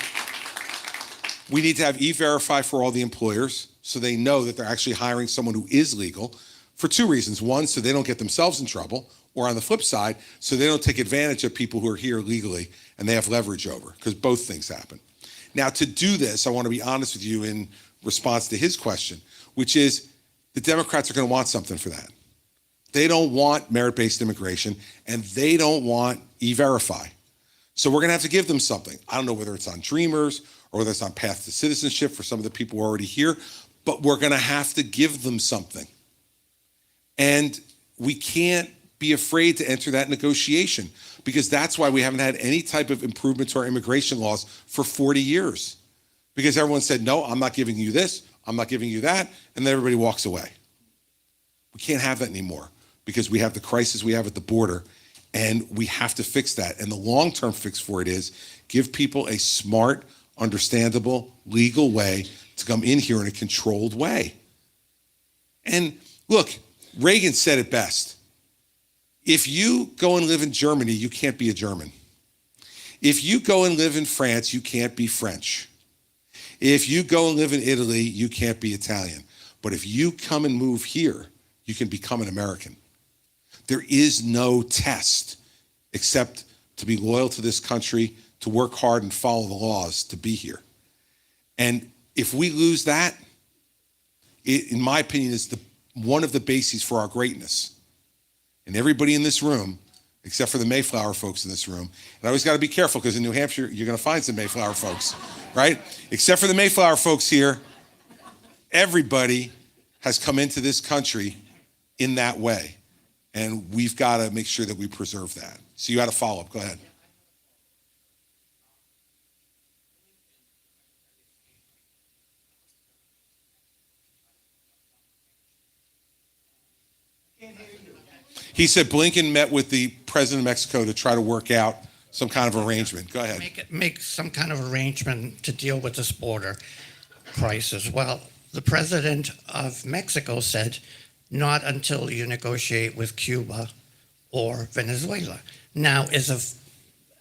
Speaker 2: we need to have E-Verify for all the employers so they know that they're actually hiring someone who is legal for two reasons. One, so they don't get themselves in trouble, or on the flip side, so they don't take advantage of people who are here legally and they have leverage over, because both things happen. Now, to do this, I want to be honest with you in response to his question, which is the Democrats are going to want something for that. They don't want merit-based immigration, and they don't want E-Verify. So we're going to have to give them something. I don't know whether it's on Dreamers or whether it's on Path to Citizenship for some of the people who are already here, but we're going to have to give them something. And we can't be afraid to enter that negotiation, because that's why we haven't had any type of improvement to our immigration laws for 40 years. Because everyone said, no, I'm not giving you this, I'm not giving you that, and then everybody walks away. We can't have that anymore because we have the crisis we have at the border, and we have to fix that. And the long-term fix for it is give people a smart, understandable, legal way to come in here in a controlled way. And look, Reagan said it best. If you go and live in Germany, you can't be a German. If you go and live in France, you can't be French. If you go and live in Italy, you can't be Italian. But if you come and move here, you can become an American. There is no test except to be loyal to this country, to work hard and follow the laws to be here. And if we lose that, it, in my opinion, is one of the bases for our greatness. And everybody in this room, except for the Mayflower folks in this room, and I always got to be careful because in New Hampshire, you're going to find some Mayflower folks, right? Except for the Mayflower folks here, everybody has come into this country in that way. And we've got to make sure that we preserve that. So you had a follow-up. Go ahead. He said Blinken met with the president of Mexico to try to work out some kind of arrangement. Go ahead.
Speaker 5: Make some kind of arrangement to deal with this border crisis. Well, the president of Mexico said, not until you negotiate with Cuba or Venezuela. Now,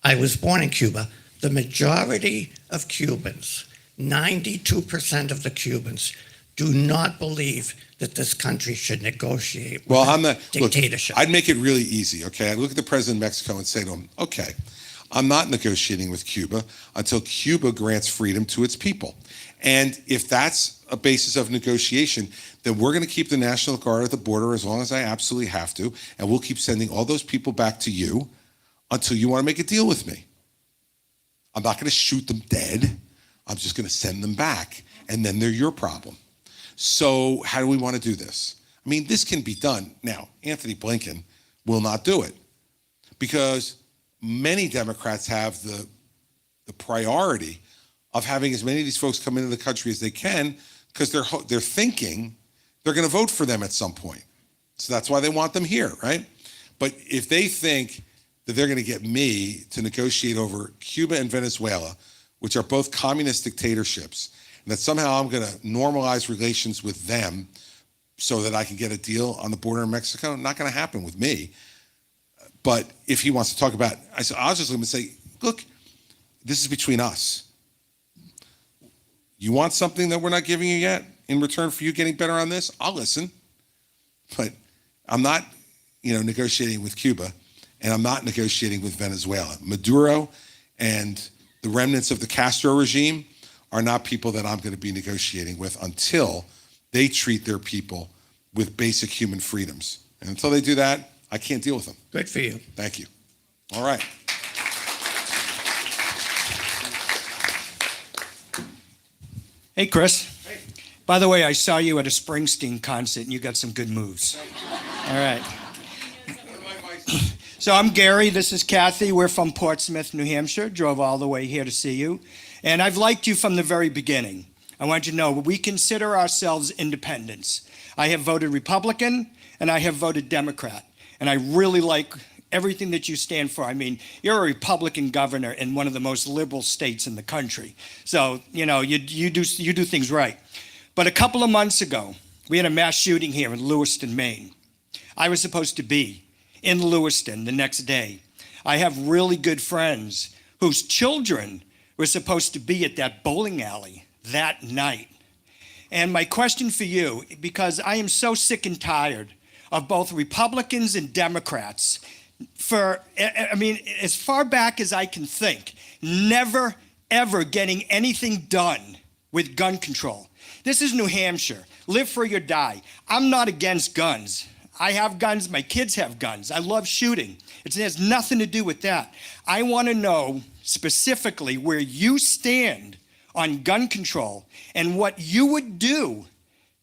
Speaker 5: I was born in Cuba. The majority of Cubans, 92% of the Cubans, do not believe that this country should negotiate with a dictatorship.
Speaker 2: Look, I'd make it really easy, okay? I'd look at the president of Mexico and say to him, okay, I'm not negotiating with Cuba until Cuba grants freedom to its people. And if that's a basis of negotiation, then we're going to keep the National Guard at the border as long as I absolutely have to, and we'll keep sending all those people back to you until you want to make a deal with me. I'm not going to shoot them dead. I'm just going to send them back, and then they're your problem. So how do we want to do this? I mean, this can be done. Now, Anthony Blinken will not do it because many Democrats have the priority of having as many of these folks come into the country as they can because they're thinking they're going to vote for them at some point. So that's why they want them here, right? But if they think that they're going to get me to negotiate over Cuba and Venezuela, which are both communist dictatorships, and that somehow I'm going to normalize relations with them so that I can get a deal on the border in Mexico, not going to happen with me. But if he wants to talk about, I'll just let him say, look, this is between us. You want something that we're not giving you yet in return for you getting better on this? I'll listen. But I'm not, negotiating with Cuba, and I'm not negotiating with Venezuela. Maduro and the remnants of the Castro regime are not people that I'm going to be negotiating with until they treat their people with basic human freedoms. And until they do that, I can't deal with them.
Speaker 5: Good for you.
Speaker 2: Thank you. All right.
Speaker 6: Hey, Chris. Hey. By the way, I saw you at a Springsteen concert, and you got some good moves. All right. So I'm Gary. This is Kathy. We're from Portsmouth, New Hampshire. Drove all the way here to see you. And I've liked you from the very beginning. I want you to know we consider ourselves independents. I have voted Republican and I have voted Democrat. And I really like everything that you stand for. I mean, you're a Republican governor in one of the most liberal states in the country. So, you know, you do things right. But a couple of months ago, we had a mass shooting here in Lewiston, Maine. I was supposed to be in Lewiston the next day. I have really good friends whose children were supposed to be at that bowling alley that night. And my question for you, because I am so sick and tired of both Republicans and Democrats, as far back as I can think, never, ever getting anything done with gun control. This is New Hampshire. Live free or die. I'm not against guns. I have guns. My kids have guns. I love shooting. It has nothing to do with that. I want to know specifically where you stand on gun control and what you would do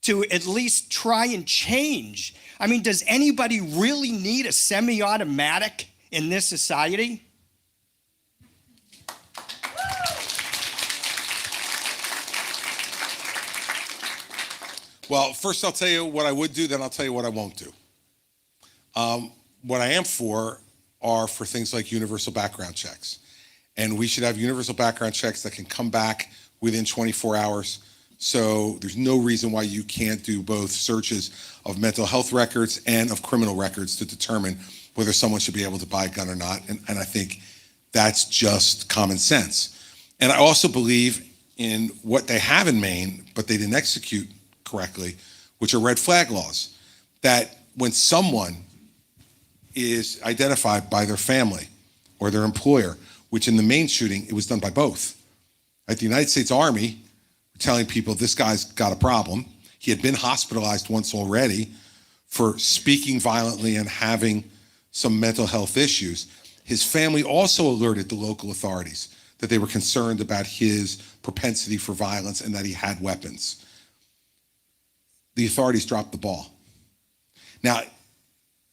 Speaker 6: to at least try and change. I mean, does anybody really need a semi-automatic in this society?
Speaker 2: Well, first I'll tell you what I would do, then I'll tell you what I won't do. What I am for are for things like universal background checks. And we should have universal background checks that can come back within 24 hours. So there's no reason why you can't do both searches of mental health records and of criminal records to determine whether someone should be able to buy a gun or not. And I think that's just common sense. And I also believe in what they have in Maine, but they didn't execute correctly, which are red flag laws. That when someone is identified by their family or their employer, which in the Maine shooting, it was done by both. Like the United States Army telling people this guy's got a problem. He had been hospitalized once already for speaking violently and having some mental health issues. His family also alerted the local authorities that they were concerned about his propensity for violence and that he had weapons. The authorities dropped the ball. Now,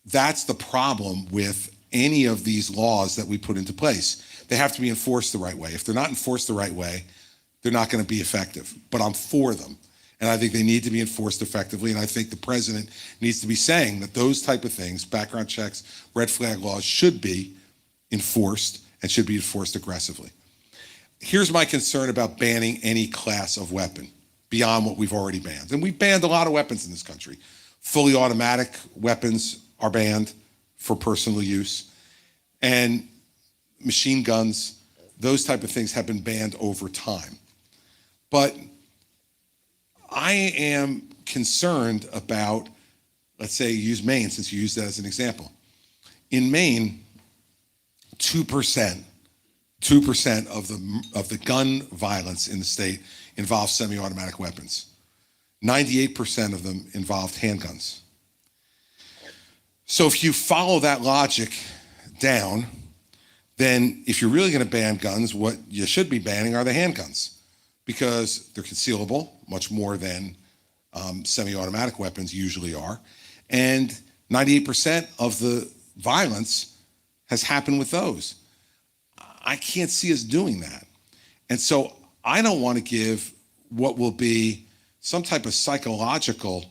Speaker 2: that's the problem with any of these laws that we put into place. They have to be enforced the right way. If they're not enforced the right way, they're not going to be effective. But I'm for them. And I think they need to be enforced effectively. And I think the president needs to be saying that those type of things, background checks, red flag laws, should be enforced and should be enforced aggressively. Here's my concern about banning any class of weapon beyond what we've already banned. And we've banned a lot of weapons in this country. Fully automatic weapons are banned for personal use. And machine guns, those type of things have been banned over time. But I am concerned about, let's say, use Maine, since you used that as an example. In Maine, 2% of the gun violence in the state involves semi-automatic weapons. 98% of them involved handguns. So if you follow that logic down, then if you're really going to ban guns, what you should be banning are the handguns, because they're concealable much more than semi-automatic weapons usually are. And 98% of the violence has happened with those. I can't see us doing that. And so I don't want to give what will be some type of psychological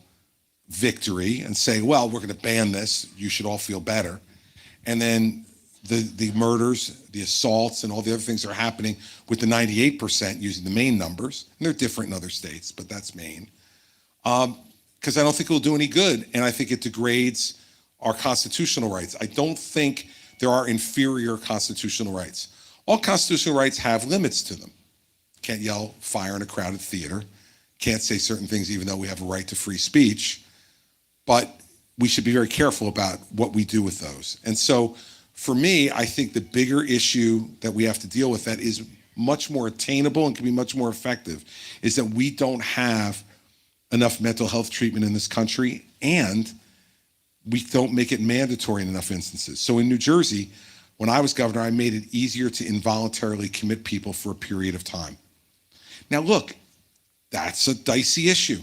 Speaker 2: victory and say, well, we're going to ban this, you should all feel better. And then the murders, the assaults, and all the other things that are happening with the 98% using the Maine numbers, and they're different in other states, but that's Maine, because I don't think it will do any good, and I think it degrades our constitutional rights. I don't think there are inferior constitutional rights. All constitutional rights have limits to them. Can't yell fire in a crowded theater, can't say certain things even though we have a right to free speech, but we should be very careful about what we do with those. And so for me, I think the bigger issue that we have to deal with that is much more attainable and can be much more effective is that we don't have enough mental health treatment in this country, and we don't make it mandatory in enough instances. So in New Jersey, when I was governor, I made it easier to involuntarily commit people for a period of time. Now look, that's a dicey issue,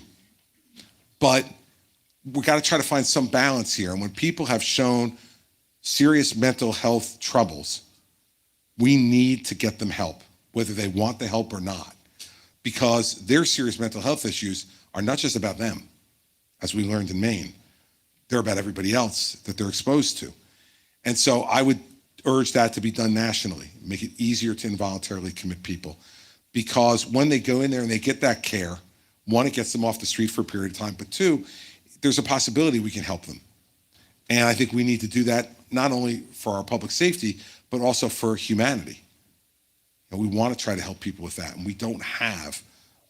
Speaker 2: but we got to try to find some balance here. And when people have shown serious mental health troubles, we need to get them help, whether they want the help or not. because their serious mental health issues are not just about them, as we learned in Maine. They're about everybody else that they're exposed to. And so I would urge that to be done nationally, make it easier to involuntarily commit people. Because when they go in there and they get that care, one, it gets them off the street for a period of time, but two, there's a possibility we can help them. And I think we need to do that not only for our public safety, but also for humanity. And we want to try to help people with that, and we don't have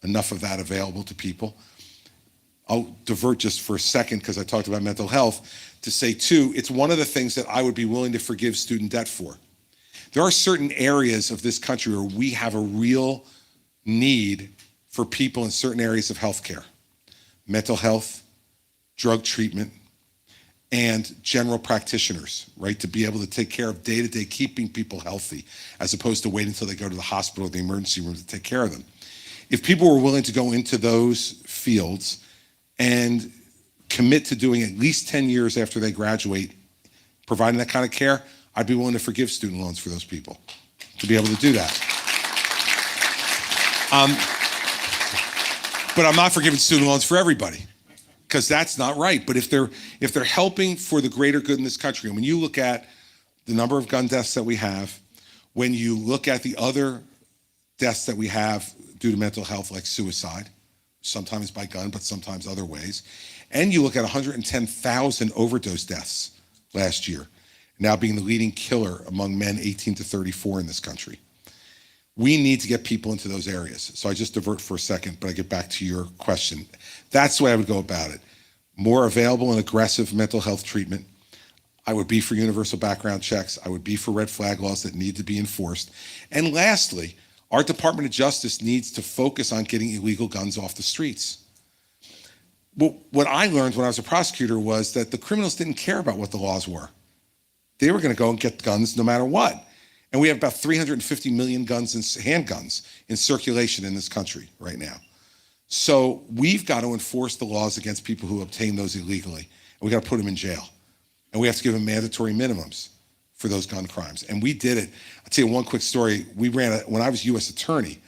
Speaker 2: enough of that available to people. I'll divert just for a second because I talked about mental health to say, too, it's one of the things that I would be willing to forgive student debt for. There are certain areas of this country where we have a real need for people in certain areas of healthcare, mental health, drug treatment, and general practitioners, right, to be able to take care of day-to-day keeping people healthy, as opposed to waiting until they go to the hospital or the emergency room to take care of them. If people were willing to go into those fields and commit to doing at least 10 years after they graduate, providing that kind of care, I'd be willing to forgive student loans for those people, to be able to do that. But I'm not forgiving student loans for everybody, because that's not right. But if they're helping for the greater good in this country, and when you look at the number of gun deaths that we have, when you look at the other deaths that we have due to mental health, like suicide, sometimes by gun, but sometimes other ways, and you look at 110,000 overdose deaths last year, now being the leading killer among men 18 to 34 in this country. We need to get people into those areas. So I just divert for a second, but I get back to your question. That's the way I would go about it. More available and aggressive mental health treatment. I would be for universal background checks. I would be for red flag laws that need to be enforced. And lastly, our Department of Justice needs to focus on getting illegal guns off the streets. What I learned when I was a prosecutor was that the criminals didn't care about what the laws were. They were going to go and get guns no matter what. And we have about 350 million guns and handguns in circulation in this country right now. So we've got to enforce the laws against people who obtain those illegally. And we got to put them in jail. And we have to give them mandatory minimums for those gun crimes. And we did it. I'll tell you one quick story. When I was U.S. attorney,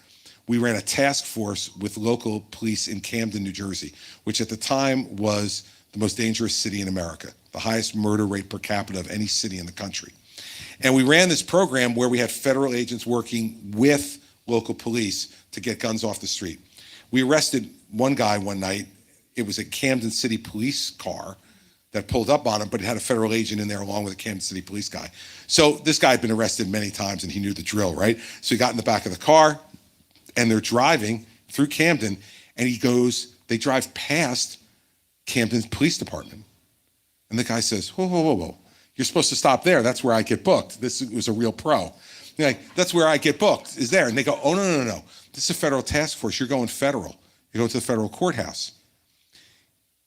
Speaker 2: we ran a task force with local police in Camden, New Jersey, which at the time was the most dangerous city in America, the highest murder rate per capita of any city in the country. And we ran this program where we had federal agents working with local police to get guns off the street. We arrested one guy one night. It was a Camden City police car that pulled up on him, but it had a federal agent in there along with a Camden City police guy. So this guy had been arrested many times and he knew the drill, right? So he got in the back of the car and they're driving through Camden and they drive past Camden's police department. And the guy says, whoa, whoa, whoa, whoa. You're supposed to stop there. That's where I get booked. This was a real pro. They're like, that's where I get booked, is there. And they go, oh, no. This is a federal task force. You're going federal. You go to the federal courthouse.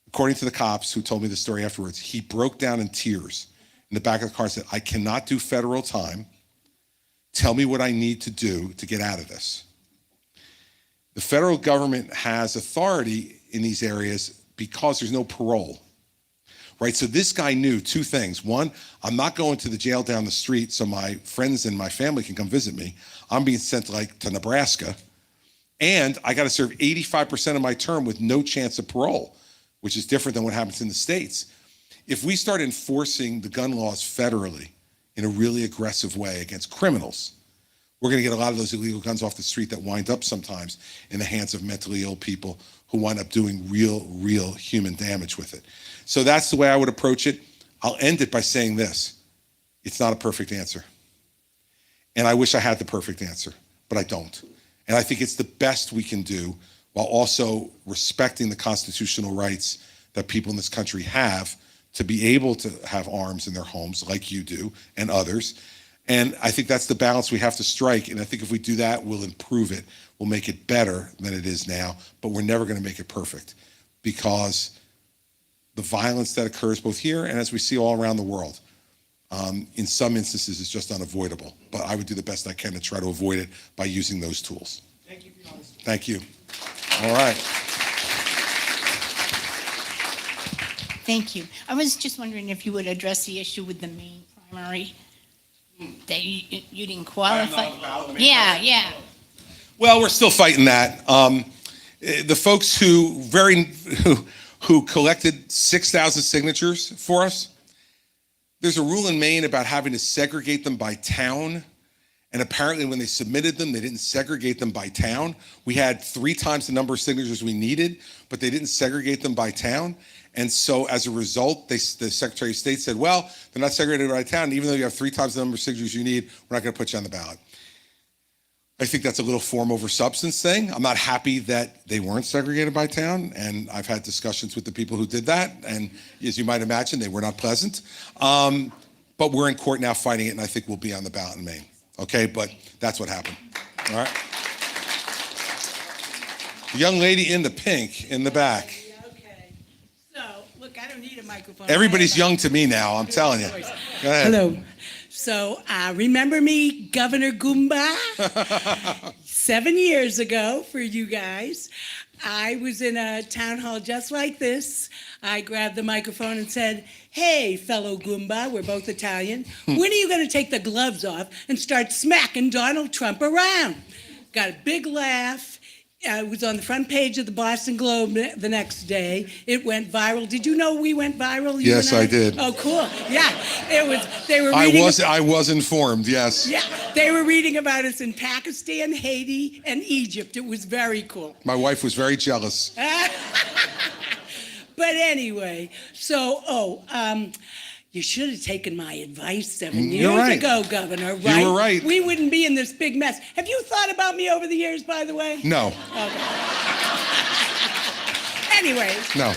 Speaker 2: According to the cops who told me the story afterwards, he broke down in tears in the back of the car and said, I cannot do federal time. Tell me what I need to do to get out of this. The federal government has authority in these areas because there's no parole. Right, so this guy knew two things. One, I'm not going to the jail down the street so my friends and my family can come visit me. I'm being sent to Nebraska. And I got to serve 85% of my term with no chance of parole, which is different than what happens in the States. If we start enforcing the gun laws federally in a really aggressive way against criminals, we're going to get a lot of those illegal guns off the street that wind up sometimes in the hands of mentally ill people who wind up doing real human damage with it. So that's the way I would approach it. I'll end it by saying this. It's not a perfect answer. And I wish I had the perfect answer, but I don't. And I think it's the best we can do while also respecting the constitutional rights that people in this country have to be able to have arms in their homes like you do and others. And I think that's the balance we have to strike. And I think if we do that, we'll improve it. We'll make it better than it is now, but we're never going to make it perfect because the violence that occurs both here and as we see all around the world, in some instances is just unavoidable. But I would do the best I can to try to avoid it by using those tools.
Speaker 6: Thank you for your honesty.
Speaker 2: Thank you. All right.
Speaker 7: Thank you. I was just wondering if you would address the issue with the Maine primary, that you didn't qualify.
Speaker 2: I'm not about the Maine
Speaker 7: Yeah.
Speaker 2: Well, we're still fighting that. The folks who collected 6,000 signatures for us, there's a rule in Maine about having to segregate them by town. And apparently when they submitted them, they didn't segregate them by town. We had 3 times the number of signatures we needed, but they didn't segregate them by town. And so as a result, the Secretary of State said, well, they're not segregated by town. Even though you have 3 times the number of signatures you need, we're not going to put you on the ballot. I think that's a little form over substance thing. I'm not happy that they weren't segregated by town, and I've had discussions with the people who did that, and as you might imagine, they were not pleasant. But we're in court now fighting it, and I think we'll be on the ballot in Maine. Okay, but that's what happened. All right. The young lady in the pink in the back.
Speaker 8: Okay. So, look, I don't need a microphone.
Speaker 2: Everybody's young to me now, I'm telling you. Go ahead.
Speaker 8: Hello. So, remember me, Governor Goomba? 7 years ago for you guys. I was in a town hall just like this. I grabbed the microphone and said, hey, fellow Goomba, we're both Italian. When are you going to take the gloves off and start smacking Donald Trump around? Got a big laugh. It was on the front page of the Boston Globe the next day. It went viral. Did you know we went viral? You
Speaker 2: Yes,
Speaker 8: and
Speaker 2: I did.
Speaker 8: Oh, cool. Yeah, it was. They were reading.
Speaker 2: I was informed, yes.
Speaker 8: Yeah, they were reading about us in Pakistan, Haiti, and Egypt. It was very cool.
Speaker 2: My wife was very jealous.
Speaker 8: But anyway, so, you should have taken my advice 7
Speaker 2: You're
Speaker 8: years
Speaker 2: right.
Speaker 8: ago, Governor, right?
Speaker 2: You were right.
Speaker 8: We wouldn't be in this big mess. Have you thought about me over the years, by the way?
Speaker 2: No,
Speaker 8: Anyways,
Speaker 2: no.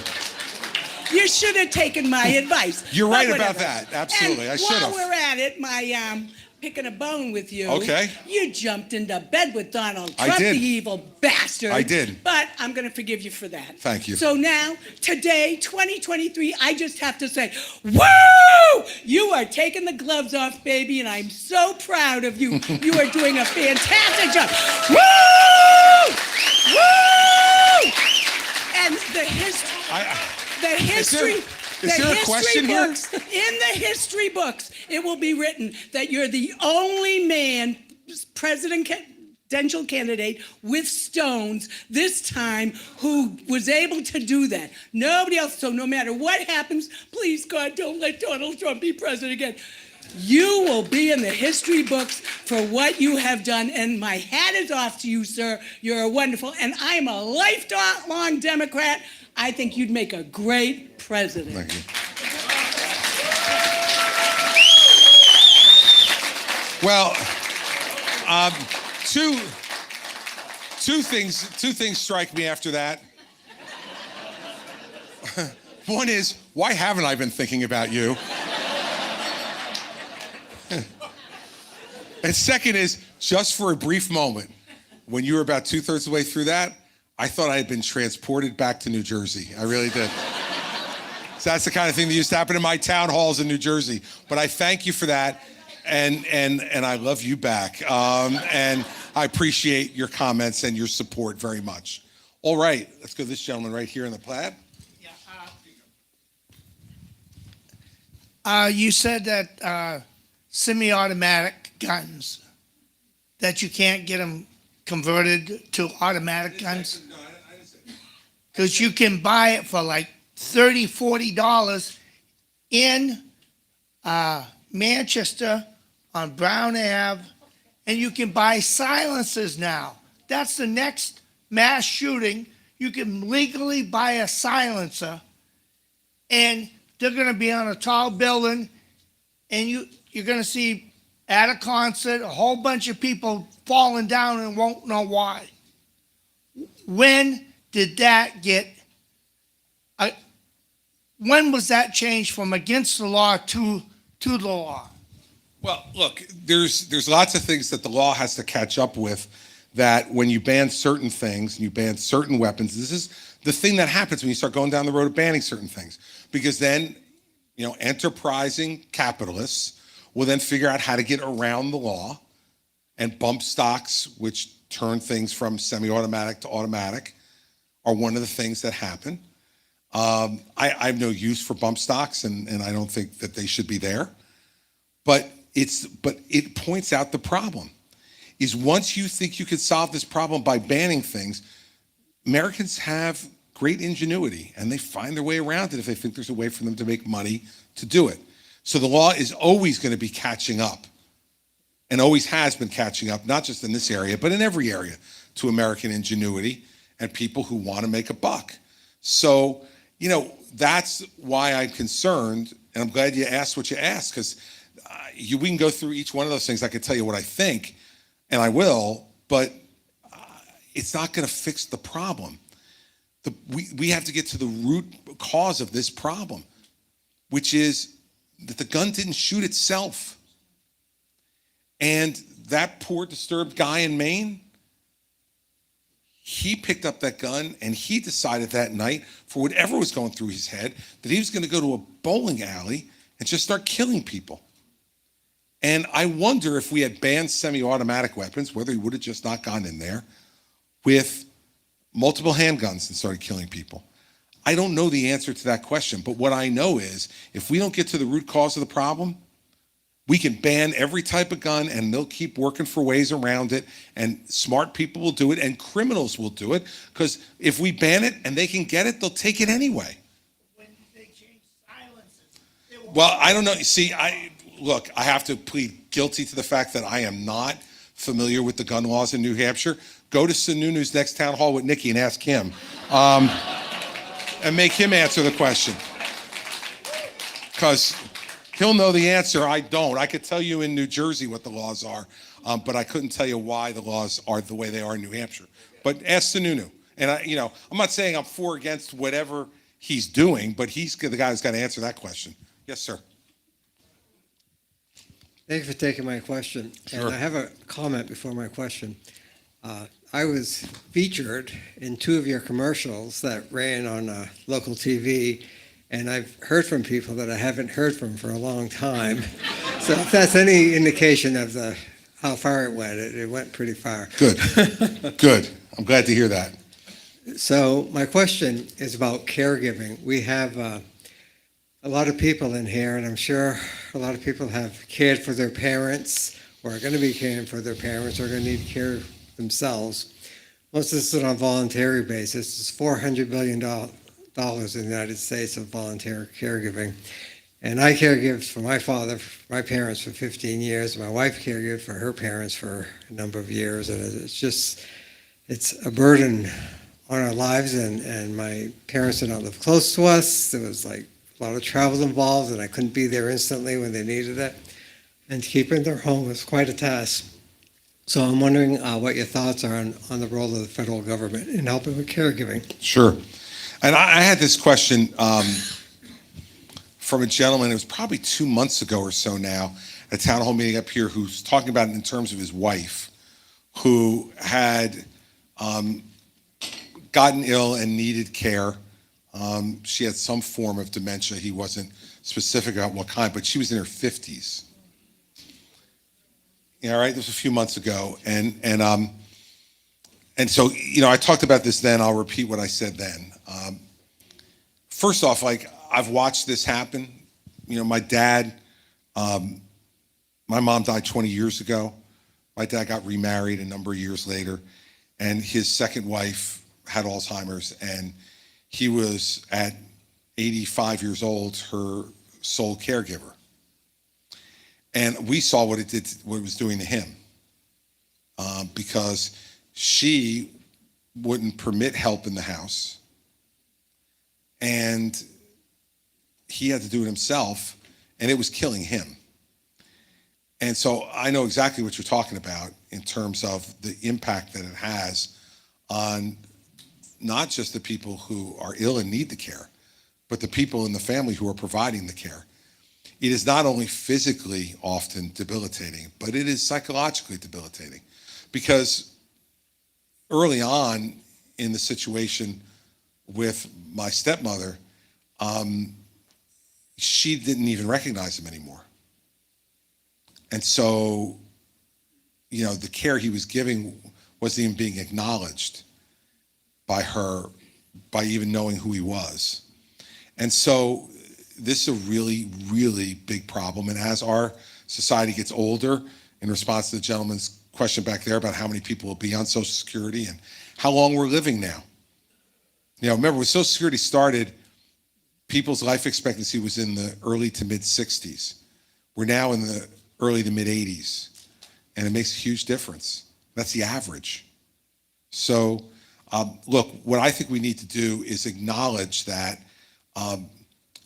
Speaker 8: you should have taken my advice.
Speaker 2: You're
Speaker 8: But
Speaker 2: right about
Speaker 8: whatever.
Speaker 2: that. Absolutely,
Speaker 8: And
Speaker 2: I should have.
Speaker 8: while we're at it, my picking a bone with you.
Speaker 2: Okay.
Speaker 8: You jumped into bed with Donald
Speaker 2: I
Speaker 8: Trump,
Speaker 2: did.
Speaker 8: the evil bastard.
Speaker 2: I did.
Speaker 8: But I'm going to forgive you for that.
Speaker 2: Thank you.
Speaker 8: So now, today, 2023, I just have to say, woo! You are taking the gloves off, baby, and I'm so proud of you. You are doing a fantastic job. Woo! Woo! And the history.
Speaker 2: Is there a question here?
Speaker 8: Books, in the history books, it will be written that you're the only man, presidential candidate with stones this time who was able to do that. Nobody else. So no matter what happens, please, God, don't let Donald Trump be president again. You will be in the history books for what you have done, and my hat is off to you, sir. You're wonderful, and I'm a lifelong Democrat. I think you'd make a great president.
Speaker 2: Thank you. Well, two things strike me after that. One is, why haven't I been thinking about you? And second is, just for a brief moment, when you were about 2/3 of the way through that, I thought I had been transported back to New Jersey. I really did. So that's the kind of thing that used to happen in my town halls in New Jersey. But I thank you for that, and I love you back. And I appreciate your comments and your support very much. All right, let's go to this gentleman right here in the plaid.
Speaker 9: You said that semi-automatic guns, that you can't get them converted to automatic guns? Because you can buy it for like $30, $40 in Manchester on Brown Ave, and you can buy silencers now. That's the next mass shooting. You can legally buy a silencer, and they're going to be on a tall building, and you're going to see at a concert a whole bunch of people falling down and won't know why. When did that get? When was that changed from against the law to the law?
Speaker 2: Well, look, there's lots of things that the law has to catch up with, that when you ban certain things and you ban certain weapons, this is the thing that happens when you start going down the road of banning certain things. Because then, enterprising capitalists will then figure out how to get around the law, and bump stocks, which turn things from semi-automatic to automatic, are one of the things that happen. I have no use for bump stocks, and I don't think that they should be there. But it points out the problem. is once you think you could solve this problem by banning things, Americans have great ingenuity and they find their way around it if they think there's a way for them to make money to do it. So the law is always going to be catching up and always has been catching up, not just in this area, but in every area, to American ingenuity and people who want to make a buck. So, that's why I'm concerned, and I'm glad you asked what you asked, because we can go through each one of those things. I can tell you what I think, and I will, but it's not going to fix the problem. We have to get to the root cause of this problem, which is that the gun didn't shoot itself. And that poor disturbed guy in Maine, he picked up that gun and he decided that night, for whatever was going through his head, that he was going to go to a bowling alley and just start killing people. And I wonder if we had banned semi-automatic weapons, whether he would have just not gone in there with multiple handguns and started killing people. I don't know the answer to that question, but what I know is if we don't get to the root cause of the problem, we can ban every type of gun and they'll keep working for ways around it, and smart people will do it and criminals will do it, because if we ban it and they can get it, they'll take it anyway.
Speaker 9: When they change silences.
Speaker 2: Well, I don't know. See, I have to plead guilty to the fact that I am not familiar with the gun laws in New Hampshire. Go to Sununu's next town hall with Nikki and ask him, and make him answer the question, because he'll know the answer. I don't. I could tell you in New Jersey what the laws are, but I couldn't tell you why the laws are the way they are in New Hampshire. But ask Sununu. And I'm not saying I'm for or against whatever he's doing, but he's the guy who's got to answer that question. Yes, sir.
Speaker 10: Thank you for taking my question.
Speaker 2: Sure.
Speaker 10: And I have a comment before my question. I was featured in 2 of your commercials that ran on local TV, and I've heard from people that I haven't heard from for a long time. So if that's any indication of how far it went, it went pretty far.
Speaker 2: Good. Good. I'm glad to hear that.
Speaker 10: So my question is about caregiving. We have a lot of people in here, and I'm sure a lot of people have cared for their parents, or are going to be caring for their parents, or are going to need care themselves. Most of this is on a voluntary basis. It's $400 billion in the United States of volunteer caregiving. And I caregived for my parents for 15 years. My wife caregived for her parents for a number of years. And it's a burden on our lives. And my parents did not live close to us. There was like a lot of travel involved, and I couldn't be there instantly when they needed it. And keeping their home was quite a task. So I'm wondering what your thoughts are on the role of the federal government in helping with caregiving.
Speaker 2: Sure. And I had this question from a gentleman, it was probably 2 months ago or so now, at a town hall meeting up here, who's talking about it in terms of his wife, who had gotten ill and needed care. She had some form of dementia. He wasn't specific about what kind, but she was in her 50s. All right, this was a few months ago, and so I talked about this then. I'll repeat what I said then. First off, I've watched this happen. My dad, my mom died 20 years ago. My dad got remarried a number of years later, and his second wife had Alzheimer's, and he was at 85 years old her sole caregiver. And we saw what it was doing to him, because she wouldn't permit help in the house, and he had to do it himself, and it was killing him. And so I know exactly what you're talking about in terms of the impact that it has on not just the people who are ill and need the care, but the people in the family who are providing the care. It is not only physically often debilitating, but it is psychologically debilitating, because early on in the situation with my stepmother, she didn't even recognize him anymore. And so, the care he was giving wasn't even being acknowledged by her, by even knowing who he was. And so this is a really, really big problem. And as our society gets older, in response to the gentleman's question back there about how many people will be on Social Security and how long we're living now. Remember, when Social Security started, people's life expectancy was in the early to mid 60s. We're now in the early to mid 80s, and it makes a huge difference. That's the average. So, look, what I think we need to do is acknowledge that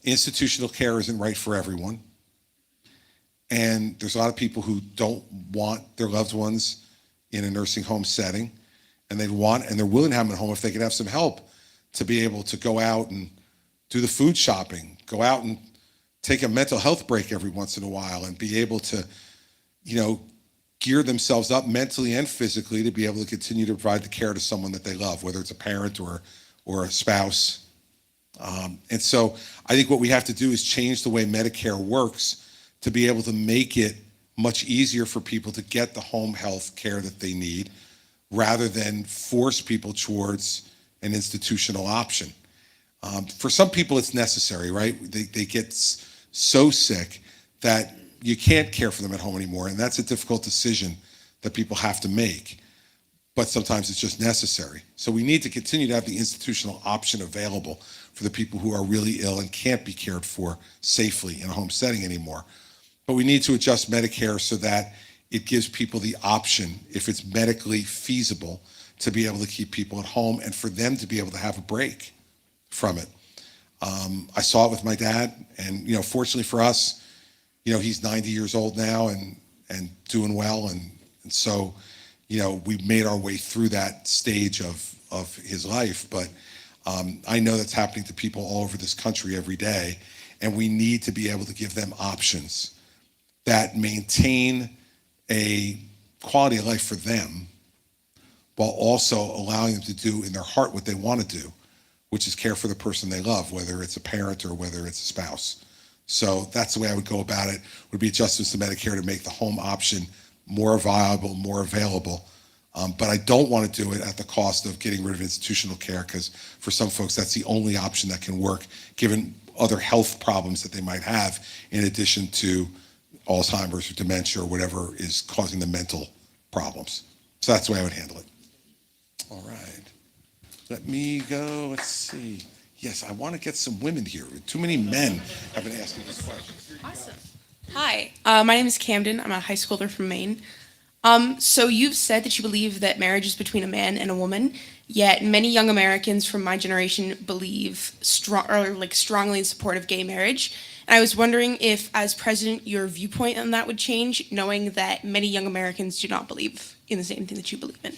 Speaker 2: institutional care isn't right for everyone. And there's a lot of people who don't want their loved ones in a nursing home setting, and they're willing to have them at home if they can have some help to be able to go out and do the food shopping, go out and take a mental health break every once in a while, and be able to, gear themselves up mentally and physically to be able to continue to provide the care to someone that they love, whether it's a parent or a spouse. And so I think what we have to do is change the way Medicare works to be able to make it much easier for people to get the home health care that they need, rather than force people towards an institutional option. For some people, it's necessary, right? They get so sick that you can't care for them at home anymore, and that's a difficult decision that people have to make. But sometimes it's just necessary. So we need to continue to have the institutional option available for the people who are really ill and can't be cared for safely in a home setting anymore. But we need to adjust Medicare so that it gives people the option, if it's medically feasible, to be able to keep people at home and for them to be able to have a break from it. I saw it with my dad, and fortunately for us, he's 90 years old now and doing well, and so we made our way through that stage of his life. But I know that's happening to people all over this country every day, and we need to be able to give them options that maintain a quality of life for them, while also allowing them to do in their heart what they want to do, which is care for the person they love, whether it's a parent or whether it's a spouse. So that's the way I would go about it, would be adjustments to Medicare to make the home option more viable, more available. But I don't want to do it at the cost of getting rid of institutional care, because for some folks, that's the only option that can work, given other health problems that they might have, in addition to Alzheimer's or dementia or whatever is causing the mental problems. So that's the way I would handle it. All right. Let me go. Let's see. Yes, I want to get some women here. Too many men have been asking this question.
Speaker 11: Awesome. Hi, my name is Camden. I'm a high schooler from Maine. So you've said that you believe that marriage is between a man and a woman, yet many young Americans from my generation believe strongly in support of gay marriage. And I was wondering if, as president, your viewpoint on that would change, knowing that many young Americans do not believe in the same thing that you believe in.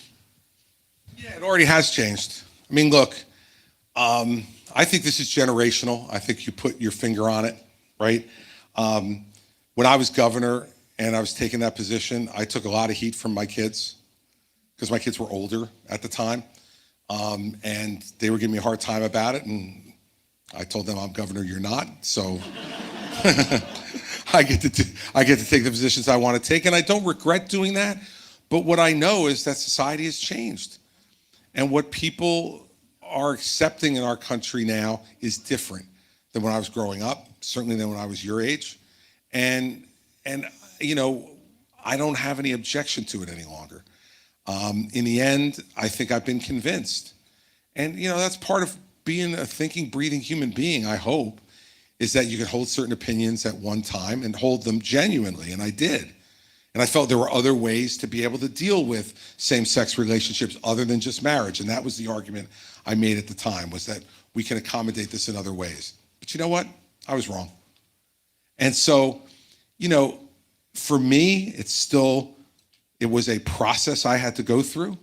Speaker 2: Yeah, it already has changed. I mean, look, I think this is generational. I think you put your finger on it, right? When I was governor and I was taking that position, I took a lot of heat from my kids, because my kids were older at the time, and they were giving me a hard time about it. And I told them, I'm governor, you're not. So I get to take the positions I want to take, and I don't regret doing that. But what I know is that society has changed, and what people are accepting in our country now is different than when I was growing up, certainly than when I was your age. And I don't have any objection to it any longer. In the end, I think I've been convinced. And, that's part of being a thinking, breathing human being, I hope, is that you can hold certain opinions at one time and hold them genuinely, and I did. And I felt there were other ways to be able to deal with same-sex relationships other than just marriage, and that was the argument I made at the time, was that we can accommodate this in other ways. But you know what? I was wrong. And so, for me, it was a process I had to go through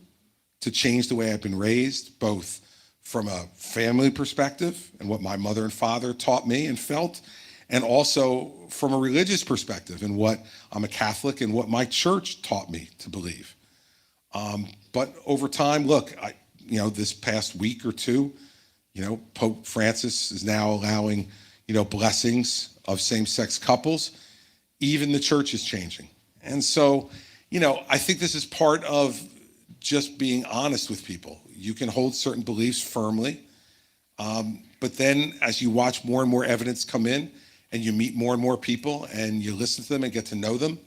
Speaker 2: to change the way I've been raised, both from a family perspective and what my mother and father taught me and felt, and also from a religious perspective and what I'm a Catholic and what my church taught me to believe. But over time, look, this past week or two, Pope Francis is now allowing, blessings of same-sex couples. Even the church is changing. And so, I think this is part of just being honest with people. You can hold certain beliefs firmly, but then as you watch more and more evidence come in, and you meet more and more people, and you listen to them and get to know them,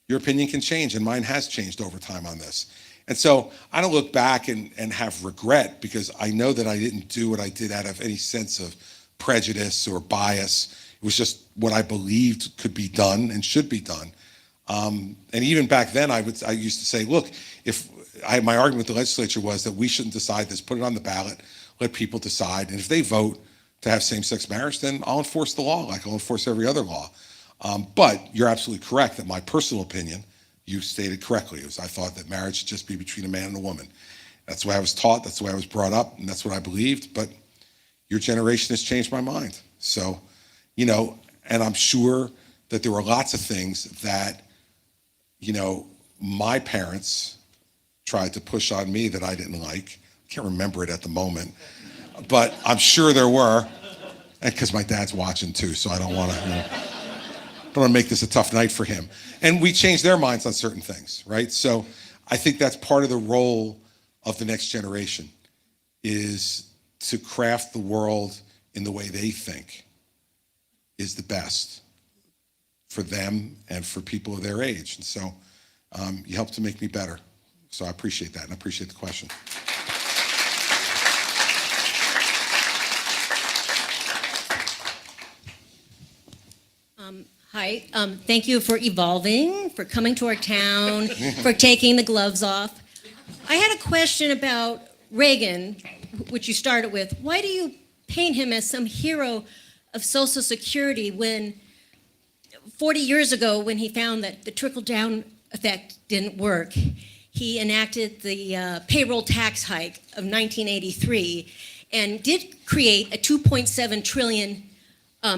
Speaker 2: your opinion can change, and mine has changed over time on this. And so I don't look back and have regret, because I know that I didn't do what I did out of any sense of prejudice or bias. It was just what I believed could be done and should be done. And even back then, I used to say, look, my argument with the legislature was that we shouldn't decide this, put it on the ballot, let people decide. And if they vote to have same-sex marriage, then I'll enforce the law like I'll enforce every other law. But you're absolutely correct that my personal opinion, you stated correctly, I thought that marriage should just be between a man and a woman. That's the way I was taught, that's the way I was brought up, and that's what I believed. But your generation has changed my mind. So, and I'm sure that there were lots of things that, my parents tried to push on me that I didn't like. I can't remember it at the moment, but I'm sure there were, and because my dad's watching too, so I don't want to make this a tough night for him. And we changed their minds on certain things, right? So I think that's part of the role of the next generation, is to craft the world in the way they think is the best for them and for people of their age. And so you helped to make me better. So I appreciate that, and I appreciate the question.
Speaker 12: Hi, thank you for evolving, for coming to our town, for taking the gloves off. I had a question about Reagan, which you started with. Why do you paint him as some hero of Social Security when 40 years ago, when he found that the trickle-down effect didn't work, he enacted the payroll tax hike of 1983 and did create a 2.7 trillion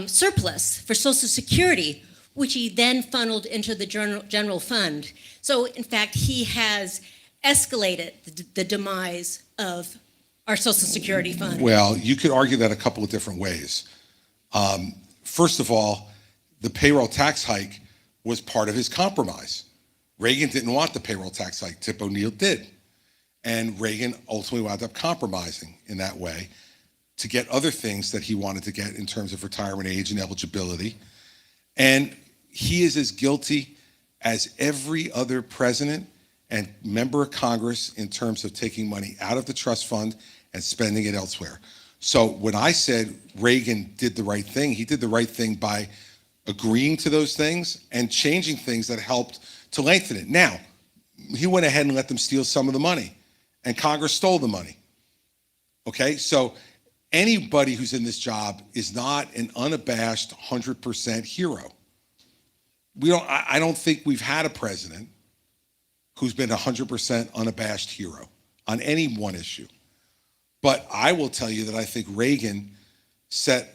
Speaker 12: surplus for Social Security, which he then funneled into the general fund. So, in fact, he has escalated the demise of our Social Security fund.
Speaker 2: Well, you could argue that a couple of different ways. First of all, the payroll tax hike was part of his compromise. Reagan didn't want the payroll tax hike. Tip O'Neill did. And Reagan ultimately wound up compromising in that way to get other things that he wanted to get in terms of retirement age and eligibility. And he is as guilty as every other president and member of Congress in terms of taking money out of the trust fund and spending it elsewhere. So when I said Reagan did the right thing, he did the right thing by agreeing to those things and changing things that helped to lengthen it. Now, he went ahead and let them steal some of the money, and Congress stole the money. Okay, so anybody who's in this job is not an unabashed 100% hero. I don't think we've had a president who's been 100% unabashed hero on any one issue. But I will tell you that I think Reagan set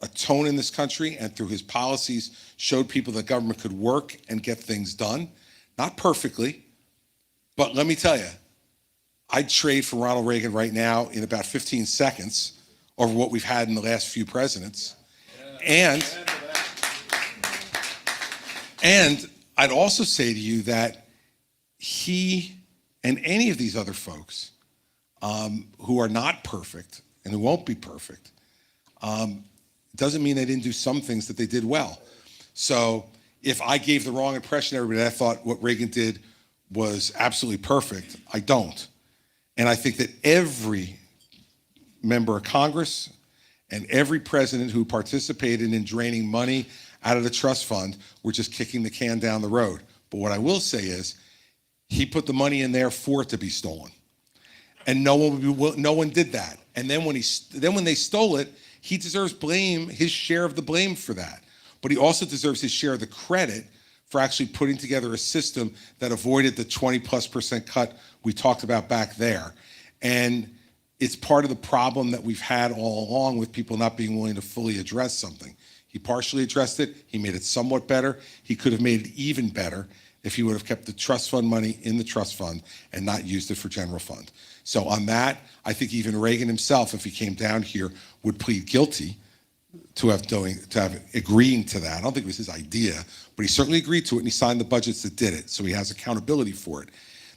Speaker 2: a tone in this country, and through his policies showed people that government could work and get things done. Not perfectly, but let me tell you, I'd trade for Ronald Reagan right now in about 15 seconds over what we've had in the last few presidents. And I'd also say to you that he and any of these other folks who are not perfect and who won't be perfect, doesn't mean they didn't do some things that they did well. So if I gave the wrong impression to everybody, I thought what Reagan did was absolutely perfect, I don't. And I think that every member of Congress and every president who participated in draining money out of the trust fund were just kicking the can down the road. But what I will say is, he put the money in there for it to be stolen, and no one did that. And then when they stole it, he deserves blame, his share of the blame for that. But he also deserves his share of the credit for actually putting together a system that avoided the 20+% cut we talked about back there. And it's part of the problem that we've had all along with people not being willing to fully address something. He partially addressed it. He made it somewhat better. He could have made it even better if he would have kept the trust fund money in the trust fund and not used it for general fund. So on that, I think even Reagan himself, if he came down here, would plead guilty to have agreeing to that. I don't think it was his idea, but he certainly agreed to it, and he signed the budgets that did it, so he has accountability for it.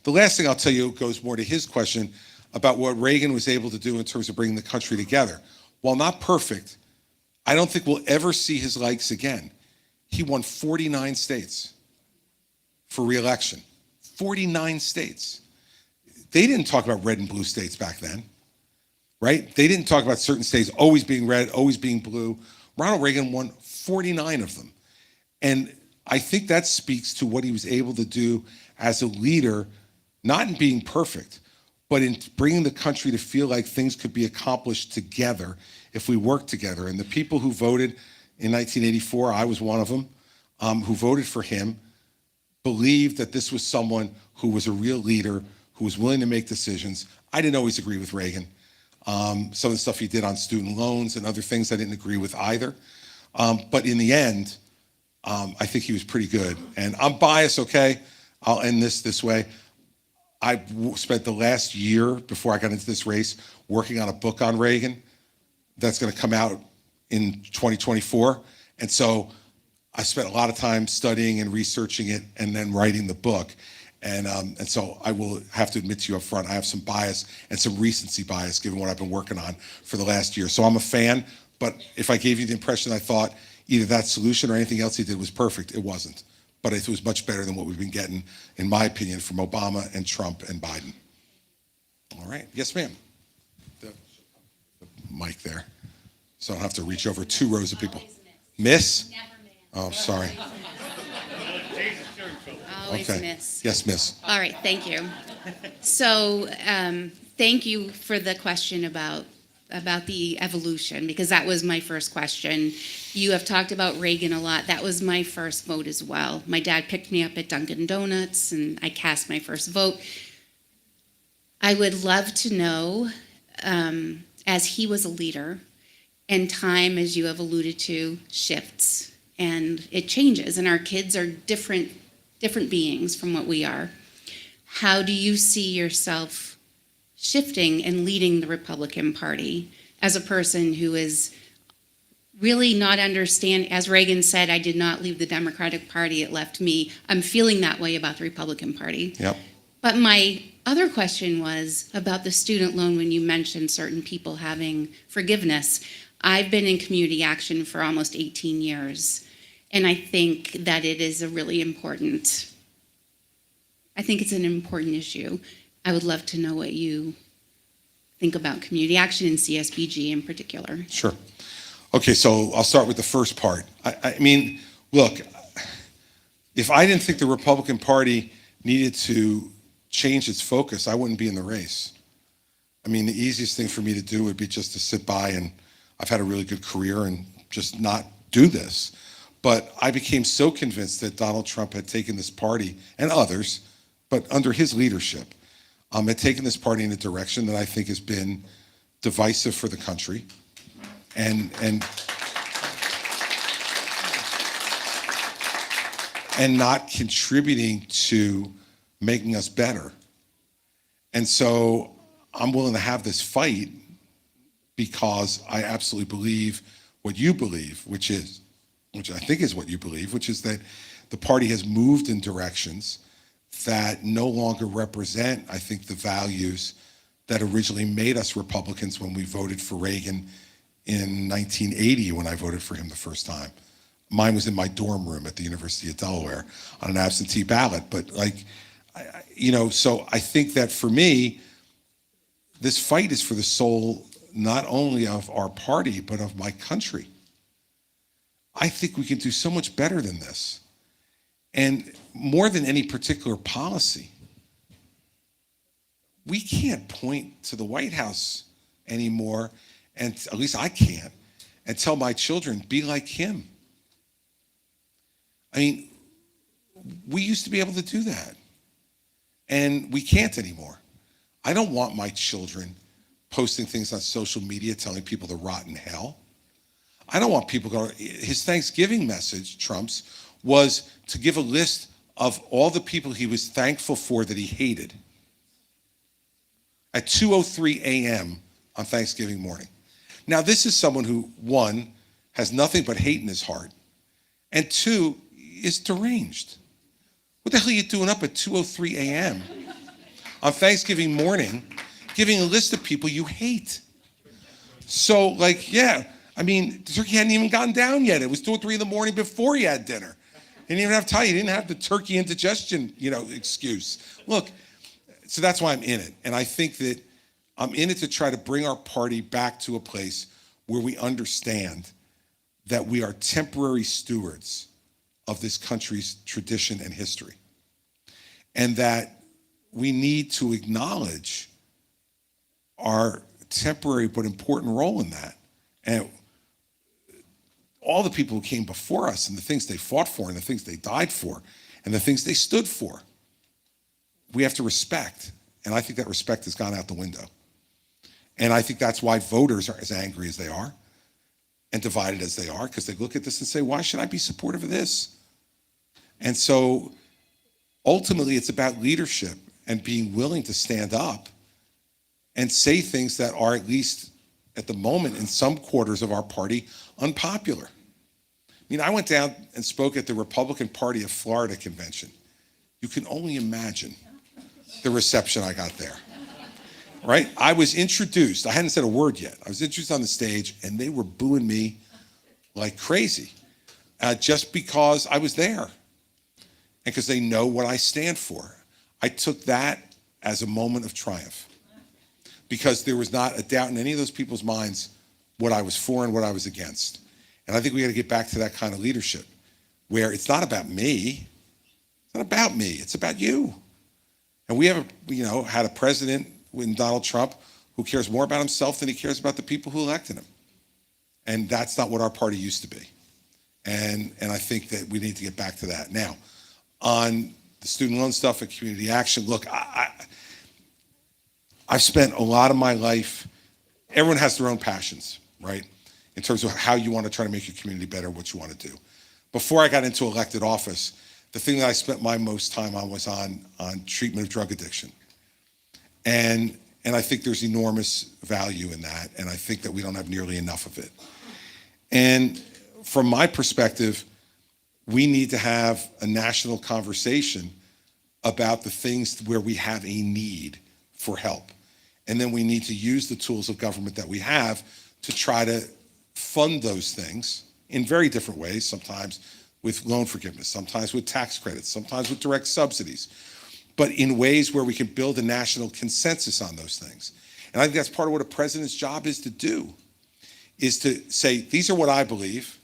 Speaker 2: The last thing I'll tell you goes more to his question about what Reagan was able to do in terms of bringing the country together. While not perfect, I don't think we'll ever see his likes again. He won 49 states. for re-election. 49 states. They didn't talk about red and blue states back then, right? They didn't talk about certain states always being red, always being blue. Ronald Reagan won 49 of them. And I think that speaks to what he was able to do as a leader, not in being perfect, but in bringing the country to feel like things could be accomplished together if we work together. And the people who voted in 1984, I was one of them, who voted for him, believed that this was someone who was a real leader, who was willing to make decisions. I didn't always agree with Reagan. Some of the stuff he did on student loans and other things I didn't agree with either. But in the end, I think he was pretty good. And I'm biased, okay? I'll end this way. I spent the last year before I got into this race working on a book on Reagan that's going to come out in 2024. And so I spent a lot of time studying and researching it and then writing the book. And so I will have to admit to you up front, I have some bias and some recency bias given what I've been working on for the last year. So I'm a fan, but if I gave you the impression I thought either that solution or anything else he did was perfect, it wasn't. But it was much better than what we've been getting, in my opinion, from Obama and Trump and Biden. All right. Yes, ma'am. The mic there. So I don't have to reach over 2 rows of people. Miss? Oh, sorry.
Speaker 13: Always
Speaker 2: Okay.
Speaker 13: miss.
Speaker 2: Yes, miss.
Speaker 13: All right, thank you. So, thank you for the question about the evolution, because that was my first question. You have talked about Reagan a lot. That was my first vote as well. My dad picked me up at Dunkin' Donuts, and I cast my first vote. I would love to know, as he was a leader, and time, as you have alluded to, shifts, and it changes, and our kids are different beings from what we are. How do you see yourself shifting and leading the Republican Party as a person who is really not understand, as Reagan said, I did not leave the Democratic Party, it left me. I'm feeling that way about the Republican Party.
Speaker 2: Yep.
Speaker 13: But my other question was about the student loan when you mentioned certain people having forgiveness. I've been in community action for almost 18 years, and I think that it is a really important, I think it's an important issue. I would love to know what you think about community action and CSBG in particular.
Speaker 2: Sure. Okay, so I'll start with the first part. I mean, look, if I didn't think the Republican Party needed to change its focus, I wouldn't be in the race. I mean, the easiest thing for me to do would be just to sit by, and I've had a really good career, and just not do this. But I became so convinced that Donald Trump had taken this party, and others, but under his leadership, had taken this party in a direction that I think has been divisive for the country, and not contributing to making us better. And so I'm willing to have this fight because I absolutely believe what you believe, which I think is what you believe, which is that the party has moved in directions that no longer represent, I think, the values that originally made us Republicans when we voted for Reagan in 1980 when I voted for him the first time. Mine was in my dorm room at the University of Delaware on an absentee ballot. But so I think that for me, this fight is for the soul not only of our party, but of my country. I think we can do so much better than this. And more than any particular policy, we can't point to the White House anymore, and at least I can't, and tell my children, be like him. I mean, we used to be able to do that, and we can't anymore. I don't want my children posting things on social media telling people to rot in hell. I don't want people going, his Thanksgiving message, Trump's, was to give a list of all the people he was thankful for that he hated at 2:03 a.m. on Thanksgiving morning. Now, this is someone who, one, has nothing but hate in his heart, and two, is deranged. What the hell are you doing up at 2:03 a.m. on Thanksgiving morning giving a list of people you hate? So, the turkey hadn't even gotten down yet. It was 2 or 3 in the morning before he had dinner. He didn't even have time. He didn't have the turkey indigestion, excuse. Look, so that's why I'm in it. And I think that I'm in it to try to bring our party back to a place where we understand that we are temporary stewards of this country's tradition and history. And that we need to acknowledge our temporary but important role in that. And all the people who came before us and the things they fought for and the things they died for and the things they stood for, we have to respect. And I think that respect has gone out the window. And I think that's why voters are as angry as they are and divided as they are, because they look at this and say, why should I be supportive of this? And so ultimately it's about leadership and being willing to stand up and say things that are, at least at the moment in some quarters of our party, unpopular. I mean, I went down and spoke at the Republican Party of Florida convention. You can only imagine the reception I got there, right? I was introduced, I hadn't said a word yet. I was introduced on the stage and they were booing me like crazy just because I was there and because they know what I stand for. I took that as a moment of triumph, because there was not a doubt in any of those people's minds what I was for and what I was against. And I think we got to get back to that kind of leadership where it's not about me. It's not about me. It's about you. And we have, had a president in Donald Trump who cares more about himself than he cares about the people who elected him. And that's not what our party used to be. And I think that we need to get back to that. Now, on the student loan stuff and community action, look, I've spent a lot of my life, everyone has their own passions, right? In terms of how you want to try to make your community better, what you want to do. Before I got into elected office, the thing that I spent my most time on was on treatment of drug addiction. And I think there's enormous value in that, and I think that we don't have nearly enough of it. And from my perspective, we need to have a national conversation about the things where we have a need for help. And then we need to use the tools of government that we have to try to fund those things in very different ways, sometimes with loan forgiveness, sometimes with tax credits, sometimes with direct subsidies, but in ways where we can build a national consensus on those things. And I think that's part of what a president's job is to do, is to say, these are what I believe,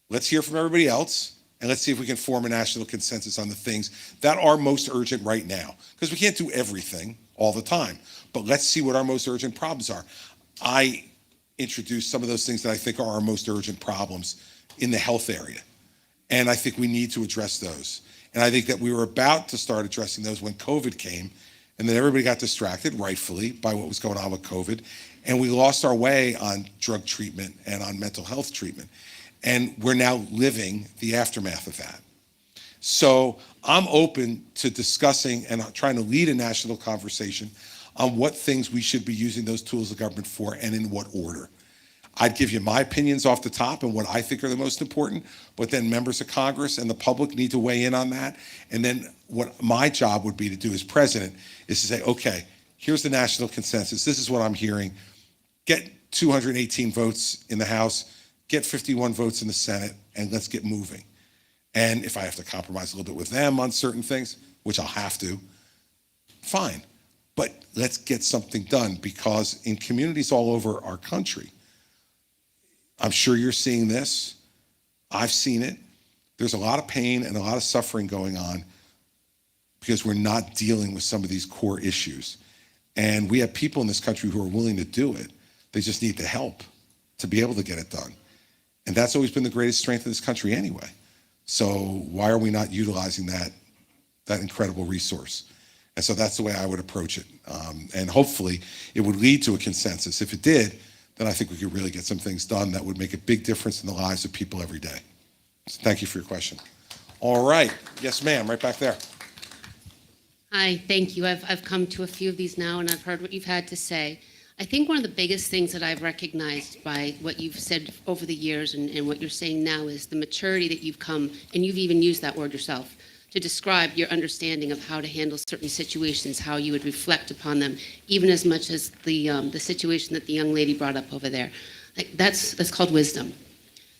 Speaker 2: let's hear from everybody else, and let's see if we can form a national consensus on the things that are most urgent right now. Because we can't do everything all the time, but let's see what our most urgent problems are. I introduced some of those things that I think are our most urgent problems in the health area. And I think we need to address those. And I think that we were about to start addressing those when COVID came, and then everybody got distracted, rightfully, by what was going on with COVID. And we lost our way on drug treatment and on mental health treatment. And we're now living the aftermath of that. So I'm open to discussing and trying to lead a national conversation on what things we should be using those tools of government for and in what order. I'd give you my opinions off the top and what I think are the most important, but then members of Congress and the public need to weigh in on that. And then what my job would be to do as president is to say, okay, here's the national consensus. This is what I'm hearing. Get 218 votes in the House, get 51 votes in the Senate, and let's get moving. And if I have to compromise a little bit with them on certain things, which I'll have to, fine. But let's get something done, because in communities all over our country, I'm sure you're seeing this. I've seen it. There's a lot of pain and a lot of suffering going on because we're not dealing with some of these core issues. And we have people in this country who are willing to do it. They just need the help to be able to get it done. And that's always been the greatest strength of this country anyway. So why are we not utilizing that incredible resource? And so that's the way I would approach it. And hopefully it would lead to a consensus. If it did, then I think we could really get some things done that would make a big difference in the lives of people every day. So thank you for your question. All right. Yes, ma'am, right back there.
Speaker 14: Hi, thank you. I've come to a few of these now, and I've heard what you've had to say. I think one of the biggest things that I've recognized by what you've said over the years and what you're saying now is the maturity that you've come, and you've even used that word yourself, to describe your understanding of how to handle certain situations, how you would reflect upon them, even as much as the situation that the young lady brought up over there. Like that's called wisdom.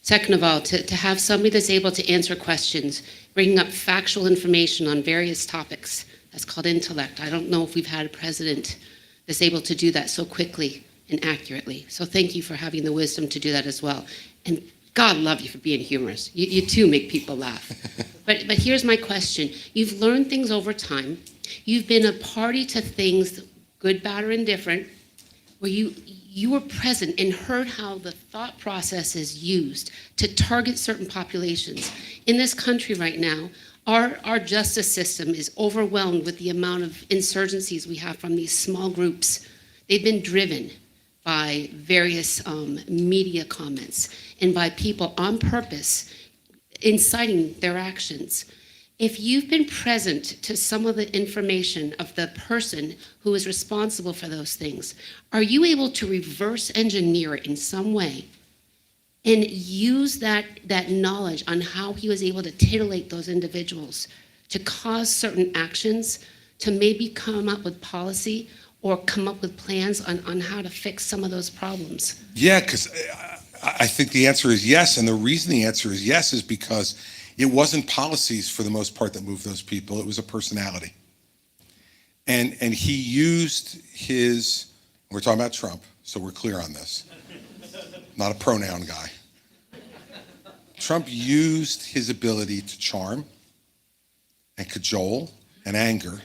Speaker 14: Second of all, to have somebody that's able to answer questions, bringing up factual information on various topics. That's called intellect. I don't know if we've had a president that's able to do that so quickly and accurately. So thank you for having the wisdom to do that as well. And God love you for being humorous. You too make people laugh. But here's my question. You've learned things over time. You've been a party to things, good, bad, or indifferent, where you were present and heard how the thought process is used to target certain populations. In this country right now, our justice system is overwhelmed with the amount of insurgencies we have from these small groups. They've been driven by various media comments and by people on purpose inciting their actions. If you've been present to some of the information of the person who is responsible for those things, are you able to reverse engineer it in some way and use that knowledge on how he was able to titillate those individuals to cause certain actions, to maybe come up with policy or come up with plans on how to fix some of those problems?
Speaker 2: Yeah, because I think the answer is yes. And the reason the answer is yes is because it wasn't policies for the most part that moved those people. It was a personality. And he used his, we're talking about Trump, so we're clear on this. Not a pronoun guy. Trump used his ability to charm and cajole and anger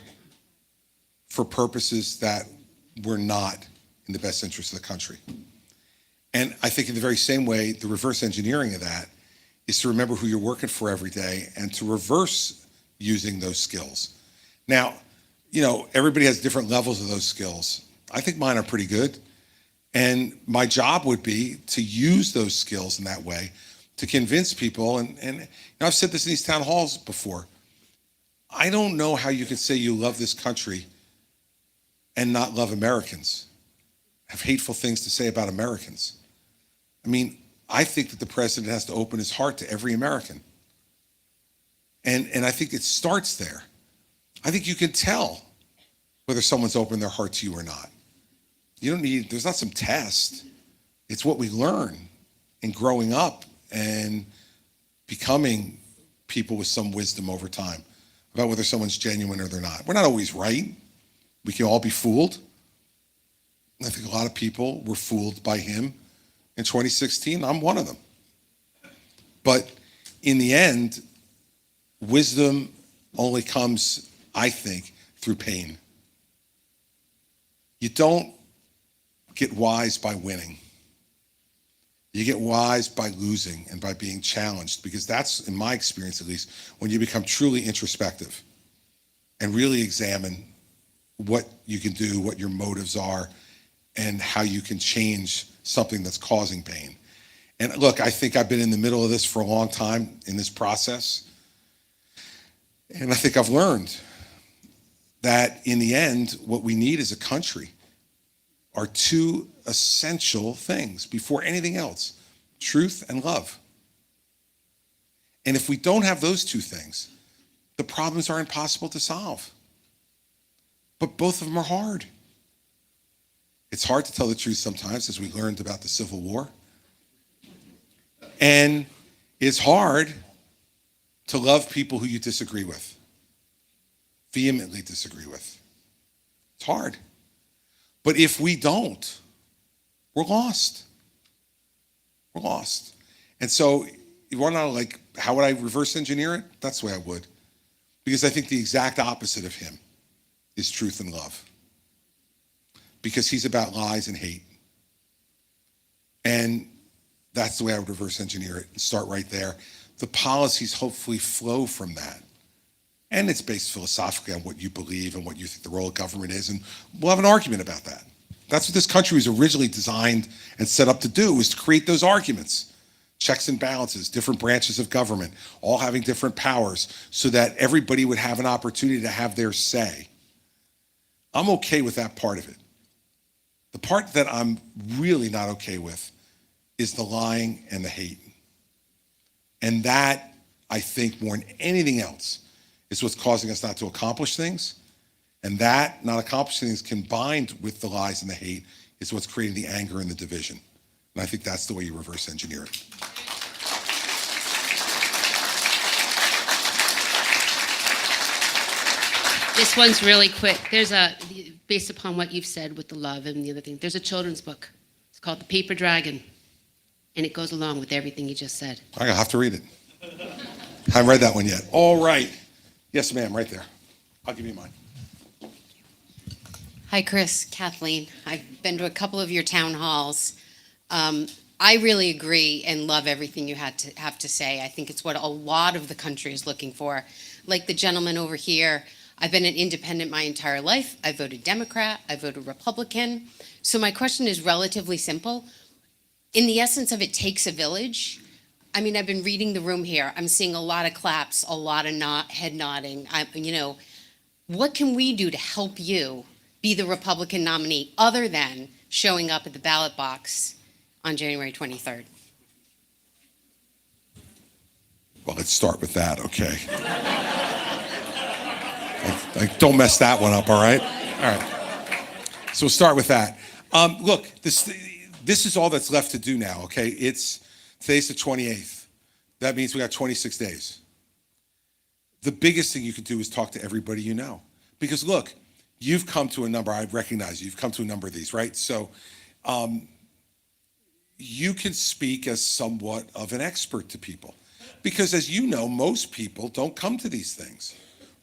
Speaker 2: for purposes that were not in the best interest of the country. And I think in the very same way, the reverse engineering of that is to remember who you're working for every day and to reverse using those skills. Now, you know, everybody has different levels of those skills. I think mine are pretty good. And my job would be to use those skills in that way to convince people. And you know, I've said this in these town halls before. I don't know how you can say you love this country and not love Americans, have hateful things to say about Americans. I mean, I think that the president has to open his heart to every American. And I think it starts there. I think you can tell whether someone's opened their heart to you or not. You don't need, there's not some test. It's what we learn in growing up and becoming people with some wisdom over time about whether someone's genuine or they're not. We're not always right. We can all be fooled. I think a lot of people were fooled by him in 2016. I'm one of them. But in the end, wisdom only comes, I think, through pain. You don't get wise by winning. You get wise by losing and by being challenged, because that's, in my experience at least, when you become truly introspective and really examine what you can do, what your motives are, and how you can change something that's causing pain. And look, I think I've been in the middle of this for a long time in this process. And I think I've learned that in the end, what we need as a country are two essential things before anything else: truth and love. And if we don't have those two things, the problems are impossible to solve. But both of them are hard. It's hard to tell the truth sometimes, as we learned about the Civil War. And it's hard to love people who you disagree with, vehemently disagree with. It's hard. But if we don't, we're lost. We're lost. And so you want to know, like, how would I reverse engineer it? That's the way I would. Because I think the exact opposite of him is truth and love. Because he's about lies and hate. And that's the way I would reverse engineer it and start right there. The policies hopefully flow from that. And it's based philosophically on what you believe and what you think the role of government is. And we'll have an argument about that. That's what this country was originally designed and set up to do, is to create those arguments. Checks and balances, different branches of government, all having different powers, so that everybody would have an opportunity to have their say. I'm okay with that part of it. The part that I'm really not okay with is the lying and the hate. And that, I think, more than anything else, is what's causing us not to accomplish things. And that, not accomplishing things, combined with the lies and the hate, is what's creating the anger and the division. And I think that's the way you reverse engineer it.
Speaker 14: This one's really quick. Based upon what you've said with the love and the other thing, there's a children's book. It's called The Paper Dragon, and it goes along with everything you just said.
Speaker 2: I have to read it. I haven't read that one yet. All right. Yes, ma'am, right there. I'll give you mine.
Speaker 15: Hi, Chris, Kathleen. I've been to a couple of your town halls. I really agree and love everything you have to say. I think it's what a lot of the country is looking for. Like the gentleman over here, I've been an independent my entire life. I voted Democrat. I voted Republican. So my question is relatively simple. In the essence of it takes a village, I mean, I've been reading the room here. I'm seeing a lot of claps, a lot of head nodding. What can we do to help you be the Republican nominee other than showing up at the ballot box on January 23rd?
Speaker 2: Well, let's start with that, okay? Don't mess that one up, all right? All right. So we'll start with that. Look, this is all that's left to do now, okay? Today's the 28th. That means we got 26 days. The biggest thing you can do is talk to everybody you know. Because look, you've come to a number, I recognize you've come to a number of these, right? So you can speak as somewhat of an expert to people. Because as you know, most people don't come to these things,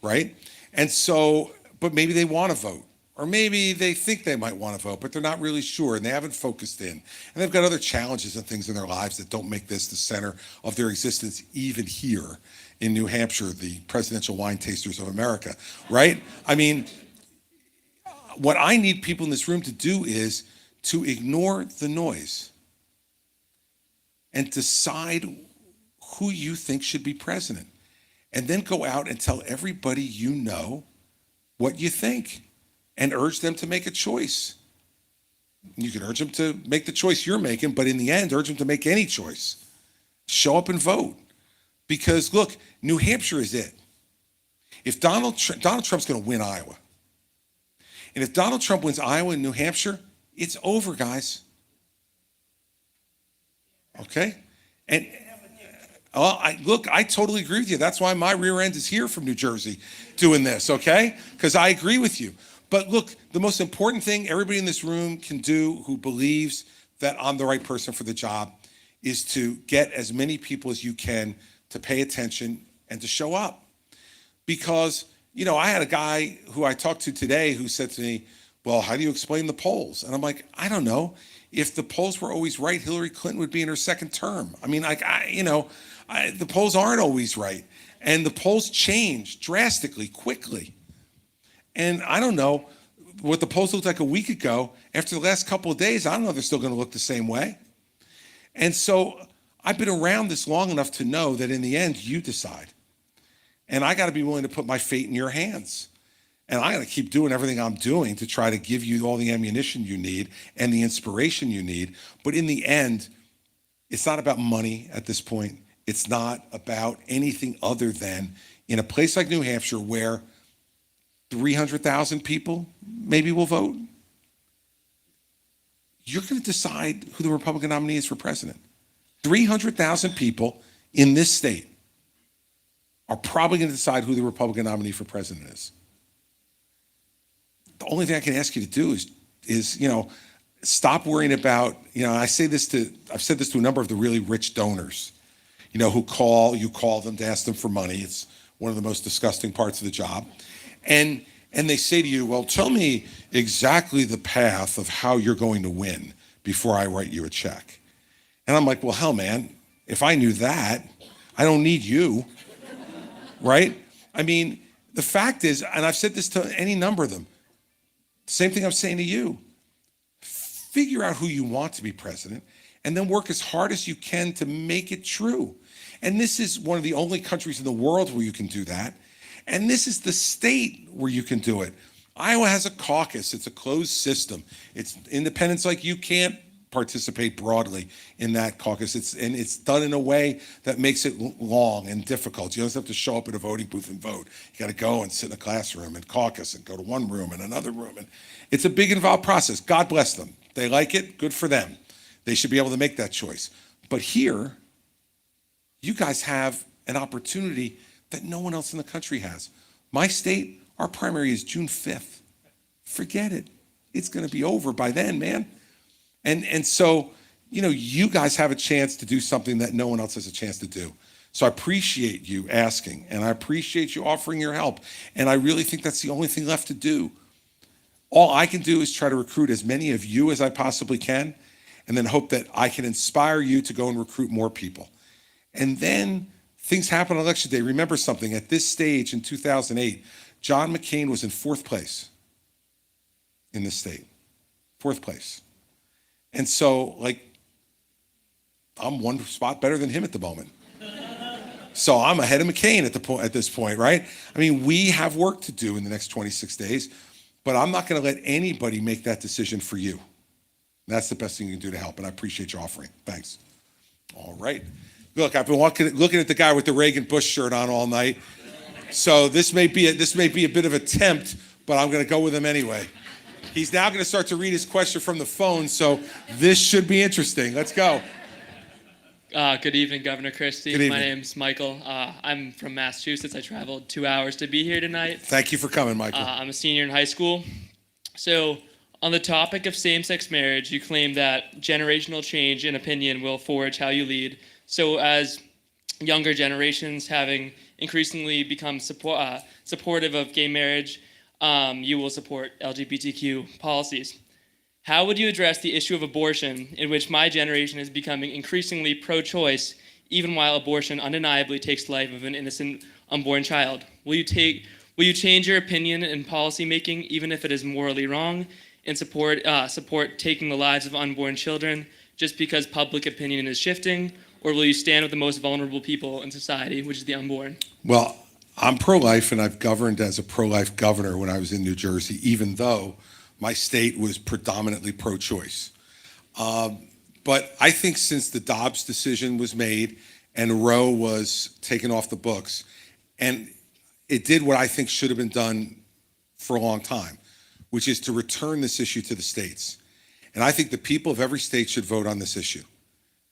Speaker 2: right? And so, but maybe they want to vote. Or maybe they think they might want to vote, but they're not really sure and they haven't focused in. And they've got other challenges and things in their lives that don't make this the center of their existence, even here in New Hampshire, the presidential wine tasters of America, right? I mean, what I need people in this room to do is to ignore the noise and decide who you think should be president. And then go out and tell everybody you know what you think. And urge them to make a choice. You can urge them to make the choice you're making, but in the end, urge them to make any choice. Show up and vote. Because look, New Hampshire is it. If Donald Trump's going to win Iowa, and if Donald Trump wins Iowa and New Hampshire, it's over, guys. Okay? And I totally agree with you. That's why my rear end is here from New Jersey doing this, okay? Because I agree with you. But look, the most important thing everybody in this room can do who believes that I'm the right person for the job is to get as many people as you can to pay attention and to show up. Because, I had a guy who I talked to today who said to me, well, how do you explain the polls? And I'm like, I don't know. If the polls were always right, Hillary Clinton would be in her second term. I mean, the polls aren't always right. And the polls change drastically, quickly. And I don't know what the polls looked like a week ago. After the last couple of days, I don't know if they're still going to look the same way. And so I've been around this long enough to know that in the end, you decide. And I got to be willing to put my fate in your hands. And I got to keep doing everything I'm doing to try to give you all the ammunition you need and the inspiration you need. But in the end, it's not about money at this point. It's not about anything other than in a place like New Hampshire where 300,000 people maybe will vote. You're going to decide who the Republican nominee is for president. 300,000 people in this state are probably going to decide who the Republican nominee for president is. The only thing I can ask you to do is stop worrying about, I've said this to a number of the really rich donors, you call them to ask them for money. It's one of the most disgusting parts of the job. And they say to you, well, tell me exactly the path of how you're going to win before I write you a check. And I'm like, well, hell, man, if I knew that, I don't need you, right? I mean, the fact is, and I've said this to any number of them, same thing I'm saying to you, figure out who you want to be president and then work as hard as you can to make it true. And this is one of the only countries in the world where you can do that. And this is the state where you can do it. Iowa has a caucus. It's a closed system. It's independents like you can't participate broadly in that caucus. It's done in a way that makes it long and difficult. You don't have to show up at a voting booth and vote. You got to go and sit in a classroom and caucus and go to one room and another room. And it's a big involved process. God bless them. They like it. Good for them. They should be able to make that choice. But here, you guys have an opportunity that no one else in the country has. My state, Our primary is June 5th. Forget it. It's going to be over by then, man. And so, you know, you guys have a chance to do something that no one else has a chance to do. So I appreciate you asking, and I appreciate you offering your help. And I really think that's the only thing left to do. All I can do is try to recruit as many of you as I possibly can, and then hope that I can inspire you to go and recruit more people. And then things happen on election day. Remember something, at this stage in 2008, John McCain was in 4th place in the state. 4th place. And so, like, I'm one spot better than him at the moment. So I'm ahead of McCain at this point, right? I mean, we have work to do in the next 26 days, but I'm not going to let anybody make that decision for you. That's the best thing you can do to help, and I appreciate your offering. Thanks. All right. Look, I've been looking at the guy with the Reagan Bush shirt on all night, so this may be a bit of a tempt, but I'm going to go with him anyway. He's now going to start to read his question from the phone, so this should be interesting. Let's go.
Speaker 16: Good evening, Governor Christie.
Speaker 2: Good evening.
Speaker 16: My name's Michael. I'm from Massachusetts. I traveled 2 hours to be here tonight.
Speaker 2: Thank you for coming, Michael.
Speaker 16: I'm a senior in high school. So, on the topic of same-sex marriage, you claim that generational change in opinion will forge how you lead. So, as younger generations having increasingly become supportive of gay marriage, you will support LGBTQ policies. How would you address the issue of abortion, in which my generation is becoming increasingly pro-choice, even while abortion undeniably takes the life of an innocent unborn child? Will you change your opinion in policy making, even if it is morally wrong, and support taking the lives of unborn children just because public opinion is shifting? Or will you stand with the most vulnerable people in society, which is the unborn?
Speaker 2: Well, I'm pro-life, and I've governed as a pro-life governor when I was in New Jersey, even though my state was predominantly pro-choice. But I think since the Dobbs decision was made and Roe was taken off the books, and it did what I think should have been done for a long time, which is to return this issue to the states. And I think the people of every state should vote on this issue,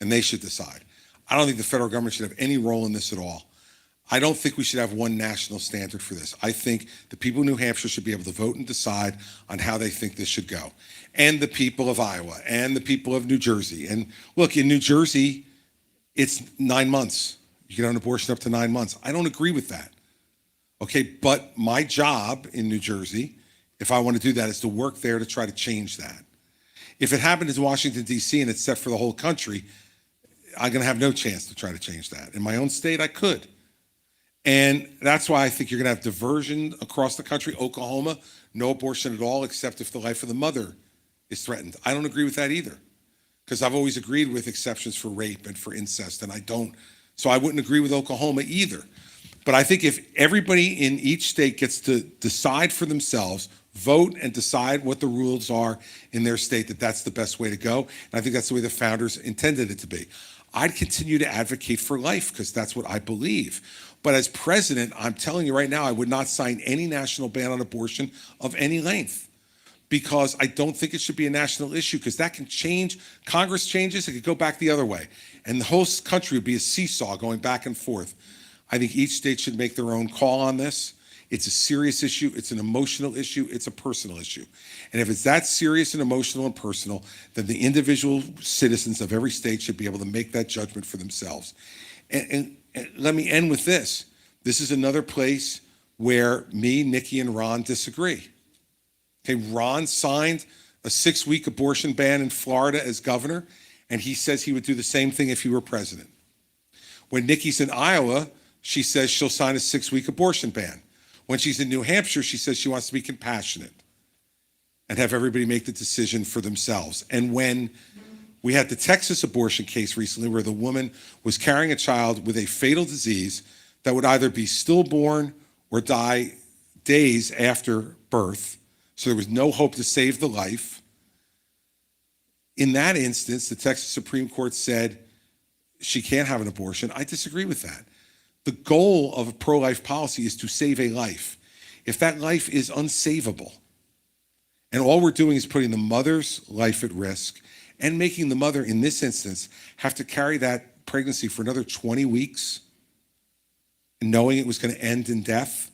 Speaker 2: and they should decide. I don't think the federal government should have any role in this at all. I don't think we should have one national standard for this. I think the people of New Hampshire should be able to vote and decide on how they think this should go. And the people of Iowa and the people of New Jersey. And look, in New Jersey, it's 9 months. You can have an abortion up to 9 months. I don't agree with that. Okay, but my job in New Jersey, if I want to do that, is to work there to try to change that. If it happened in Washington, D.C., and it's set for the whole country, I'm going to have no chance to try to change that. In my own state, I could. And that's why I think you're going to have diversion across the country. Oklahoma, no abortion at all, except if the life of the mother is threatened. I don't agree with that either, because I've always agreed with exceptions for rape and for incest, and I don't. So I wouldn't agree with Oklahoma either. But I think if everybody in each state gets to decide for themselves, vote and decide what the rules are in their state, that's the best way to go. And I think that's the way the founders intended it to be. I'd continue to advocate for life because that's what I believe. But as president, I'm telling you right now, I would not sign any national ban on abortion of any length, because I don't think it should be a national issue, because that can change. Congress changes, it could go back the other way. And the whole country would be a seesaw going back and forth. I think each state should make their own call on this. It's a serious issue, it's an emotional issue, it's a personal issue. And if it's that serious and emotional and personal, then the individual citizens of every state should be able to make that judgment for themselves. And let me end with this. This is another place where me, Nikki, and Ron disagree. Okay, Ron signed a 6-week abortion ban in Florida as governor, and he says he would do the same thing if he were president. When Nikki's in Iowa, she says she'll sign a 6-week abortion ban. When she's in New Hampshire, she says she wants to be compassionate and have everybody make the decision for themselves. And when we had the Texas abortion case recently where the woman was carrying a child with a fatal disease that would either be stillborn or die days after birth, so there was no hope to save the life. In that instance, the Texas Supreme Court said she can't have an abortion. I disagree with that. The goal of a pro-life policy is to save a life. If that life is unsavable, and all we're doing is putting the mother's life at risk and making the mother, in this instance, have to carry that pregnancy for another 20 weeks, knowing it was going to end in death,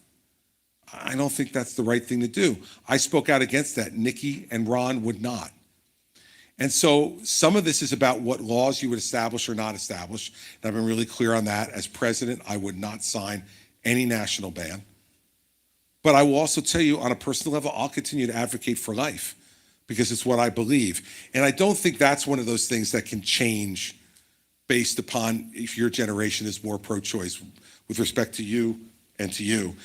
Speaker 2: I don't think that's the right thing to do. I spoke out against that. Nikki and Ron would not. And so some of this is about what laws you would establish or not establish. And I've been really clear on that. As president, I would not sign any national ban. But I will also tell you on a personal level, I'll continue to advocate for life because it's what I believe. And I don't think that's one of those things that can change based upon if your generation is more pro-choice. With respect to you and to you,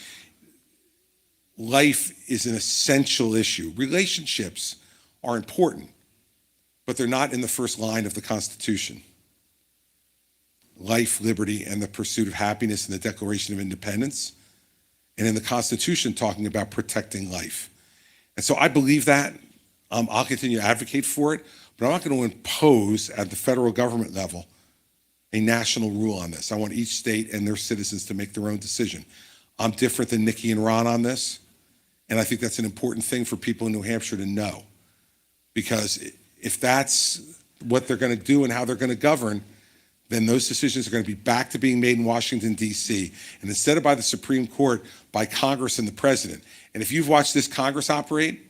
Speaker 2: life is an essential issue. Relationships are important, but they're not in the first line of the Constitution. Life, liberty, and the pursuit of happiness in the Declaration of Independence, and in the Constitution talking about protecting life. And so I believe that. I'll continue to advocate for it, but I'm not going to impose at the federal government level a national rule on this. I want each state and their citizens to make their own decision. I'm different than Nikki and Ron on this, and I think that's an important thing for people in New Hampshire to know. Because if that's what they're going to do and how they're going to govern, then those decisions are going to be back to being made in Washington, D.C., and instead of by the Supreme Court, by Congress and the president. And if you've watched this Congress operate,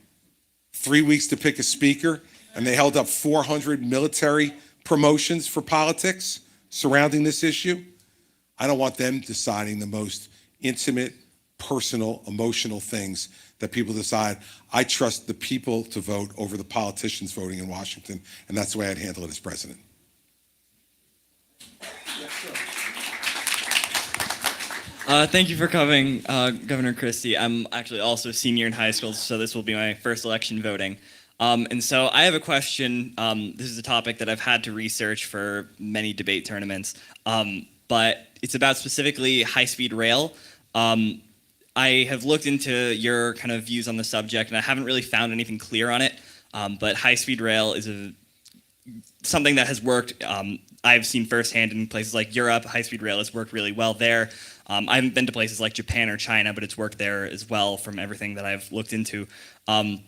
Speaker 2: 3 weeks to pick a speaker, and they held up 400 military promotions for politics surrounding this issue, I don't want them deciding the most intimate, personal, emotional things that people decide. I trust the people to vote over the politicians voting in Washington, and that's the way I'd handle it as president.
Speaker 17: Thank you for coming, Governor Christie. I'm actually also a senior in high school, so this will be my first election voting. And so I have a question. This is a topic that I've had to research for many debate tournaments, but it's about specifically high-speed rail. I have looked into your kind of views on the subject, and I haven't really found anything clear on it, but high-speed rail is something that has worked. I've seen firsthand in places like Europe. High-speed rail has worked really well there. I haven't been to places like Japan or China, but it's worked there as well from everything that I've looked into. And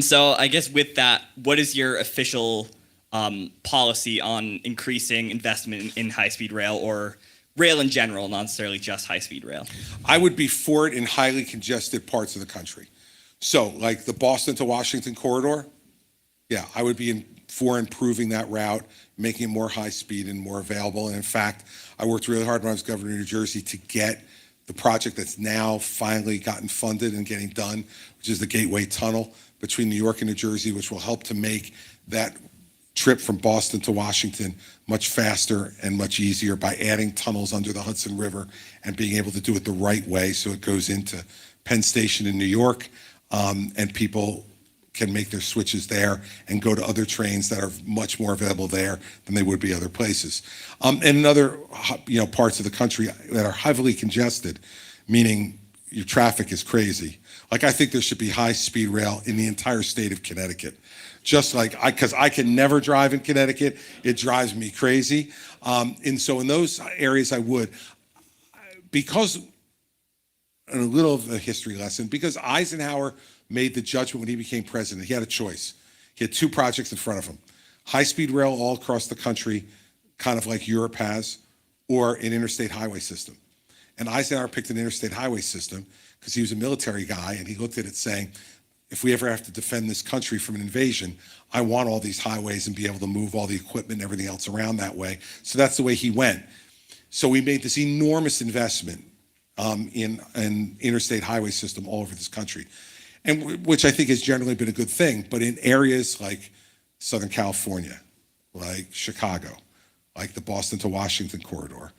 Speaker 17: so I guess with that, what is your official policy on increasing investment in high-speed rail or rail in general, not necessarily just high-speed rail?
Speaker 2: I would be for it in highly congested parts of the country. So like the Boston to Washington corridor, yeah, I would be for improving that route, making it more high-speed and more available. And in fact, I worked really hard when I was governor of New Jersey to get the project that's now finally gotten funded and getting done, which is the Gateway Tunnel between New York and New Jersey, which will help to make that trip from Boston to Washington much faster and much easier by adding tunnels under the Hudson River and being able to do it the right way so it goes into Penn Station in New York, and people can make their switches there and go to other trains that are much more available there than they would be other places. And in other parts of the country that are heavily congested, meaning your traffic is crazy. Like I think there should be high-speed rail in the entire state of Connecticut. Just like because I can never drive in Connecticut, it drives me crazy. And so in those areas I would, because, and a little of a history lesson, because Eisenhower made the judgment when he became president. He had a choice. He had two projects in front of him. High-speed rail all across the country, kind of like Europe has, or an interstate highway system. And Eisenhower picked an interstate highway system because he was a military guy, and he looked at it saying, if we ever have to defend this country from an invasion, I want all these highways and be able to move all the equipment and everything else around that way. So that's the way he went. So we made this enormous investment in an interstate highway system all over this country, and which I think has generally been a good thing. But in areas like Southern California, like Chicago, like the Boston to Washington corridor,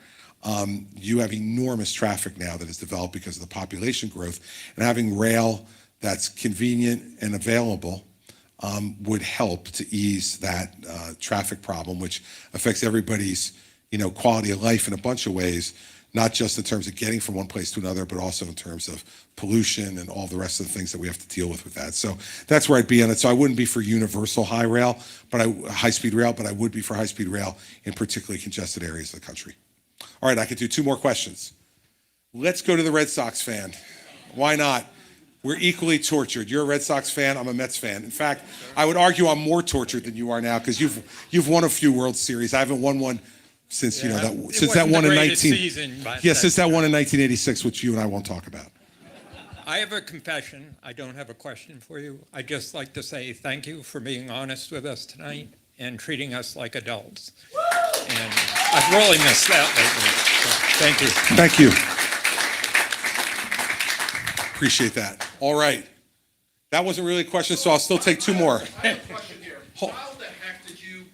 Speaker 2: you have enormous traffic now that has developed because of the population growth, and having rail that's convenient and available would help to ease that traffic problem, which affects everybody's quality of life in a bunch of ways, not just in terms of getting from one place to another, but also in terms of pollution and all the rest of the things that we have to deal with that. So that's where I'd be on it. So I wouldn't be for universal high-speed rail, but I would be for high-speed rail in particularly congested areas of the country. All right, I could do two more questions. Let's go to the Red Sox fan. Why not? We're equally tortured. You're a Red Sox fan, I'm a Mets fan. In fact, I would argue I'm more tortured than you are now because you've won a few World Series. I haven't won one since since that one in 1986, which you and I won't talk about.
Speaker 18: I have a confession. I don't have a question for you. I'd just like to say thank you for being honest with us tonight and treating us like adults. And I've really missed that lately. So thank you.
Speaker 2: Thank you. Appreciate that. All right. That wasn't really a question, so I'll still take two more.
Speaker 19: I have a question here. How the heck did you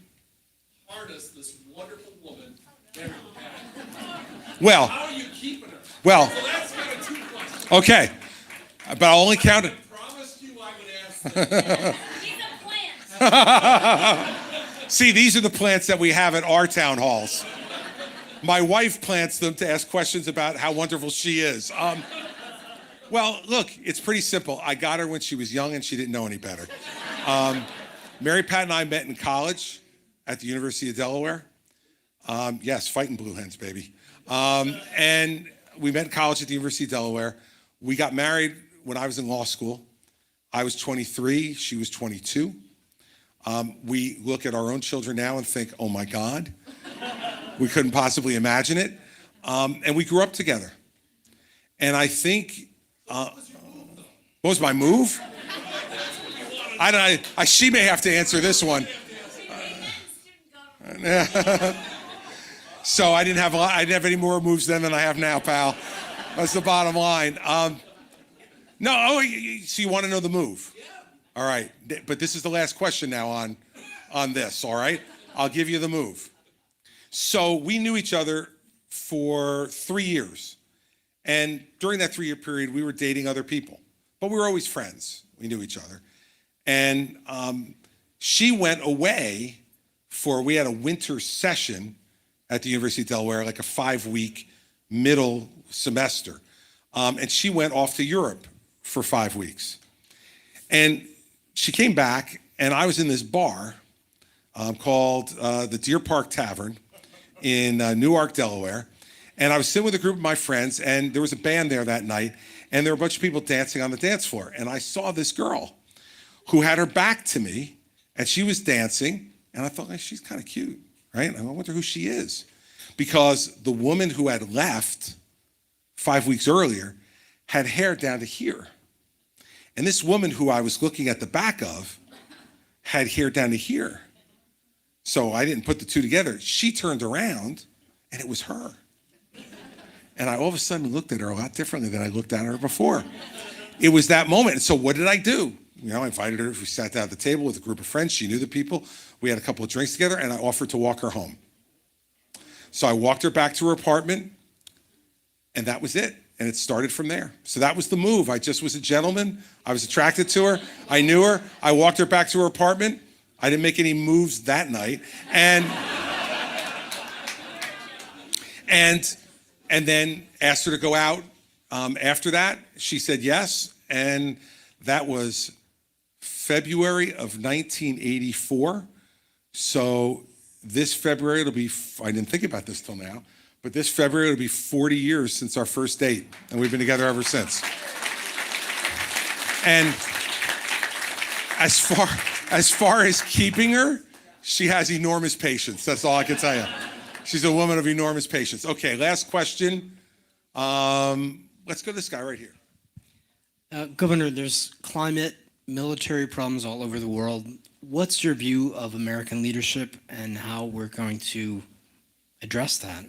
Speaker 19: harness this wonderful woman, Mary Pat?
Speaker 2: Well,
Speaker 19: How are you keeping her?
Speaker 2: well,
Speaker 19: So that's kind of two questions.
Speaker 2: okay. But I'll only count it.
Speaker 19: I promised you I would ask.
Speaker 2: See, these are the plants that we have at our town halls. My wife plants them to ask questions about how wonderful she is. Well, look, it's pretty simple. I got her when she was young and she didn't know any better. Mary Pat and I met in college at the University of Delaware. Yes, fighting blue hens, baby. And we met in college at the University of Delaware. We got married when I was in law school. I was 23, she was 22. We look at our own children now and think, oh my God, we couldn't possibly imagine it. And we grew up together. And I think, what was my move? She may have to answer this one. So I didn't have any more moves then than I have now, pal. That's the bottom line. So you want to know the move? All right, but this is the last question now on this, all right? I'll give you the move. So we knew each other for 3 years. And during that 3-year period, we were dating other people. But we were always friends. We knew each other. And she went away we had a winter session at the University of Delaware, like a 5-week middle semester. And she went off to Europe for 5 weeks. And she came back, and I was in this bar called the Deer Park Tavern in Newark, Delaware. And I was sitting with a group of my friends, and there was a band there that night, and there were a bunch of people dancing on the dance floor. And I saw this girl who had her back to me, and she was dancing, and I thought, she's kind of cute, right? I wonder who she is. Because the woman who had left 5 weeks earlier had hair down to here. And this woman who I was looking at the back of had hair down to here. So I didn't put the two together. She turned around, and it was her. And I all of a sudden looked at her a lot differently than I looked at her before. It was that moment. And so what did I do? I invited her. We sat down at the table with a group of friends. She knew the people. We had a couple of drinks together, and I offered to walk her home. So I walked her back to her apartment, and that was it. And it started from there. So that was the move. I just was a gentleman. I was attracted to her. I knew her. I walked her back to her apartment. I didn't make any moves that night. And then asked her to go out. After that, she said yes. And that was February of 1984. So this February, I didn't think about this till now, but this February it'll be 40 years since our first date, and we've been together ever since. And as far as keeping her, she has enormous patience. That's all I can tell you. She's a woman of enormous patience. Okay, last question. Let's go to this guy right here.
Speaker 20: Governor, there's climate, military problems all over the world. What's your view of American leadership and how we're going to address that?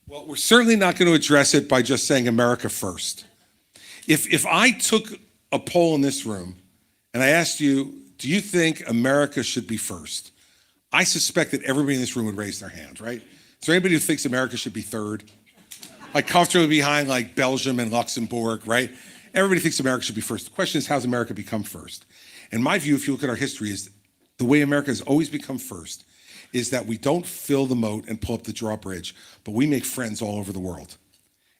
Speaker 2: Well, we're certainly not going to address it by just saying America first. If I took a poll in this room and I asked you, do you think America should be first? I suspect that everybody in this room would raise their hand, right? Is there anybody who thinks America should be third? Like comfortably behind like Belgium and Luxembourg, right? Everybody thinks America should be first. The question is, how's America become first? And my view, if you look at our history, is the way America has always become first is that we don't fill the moat and pull up the drawbridge, but we make friends all over the world.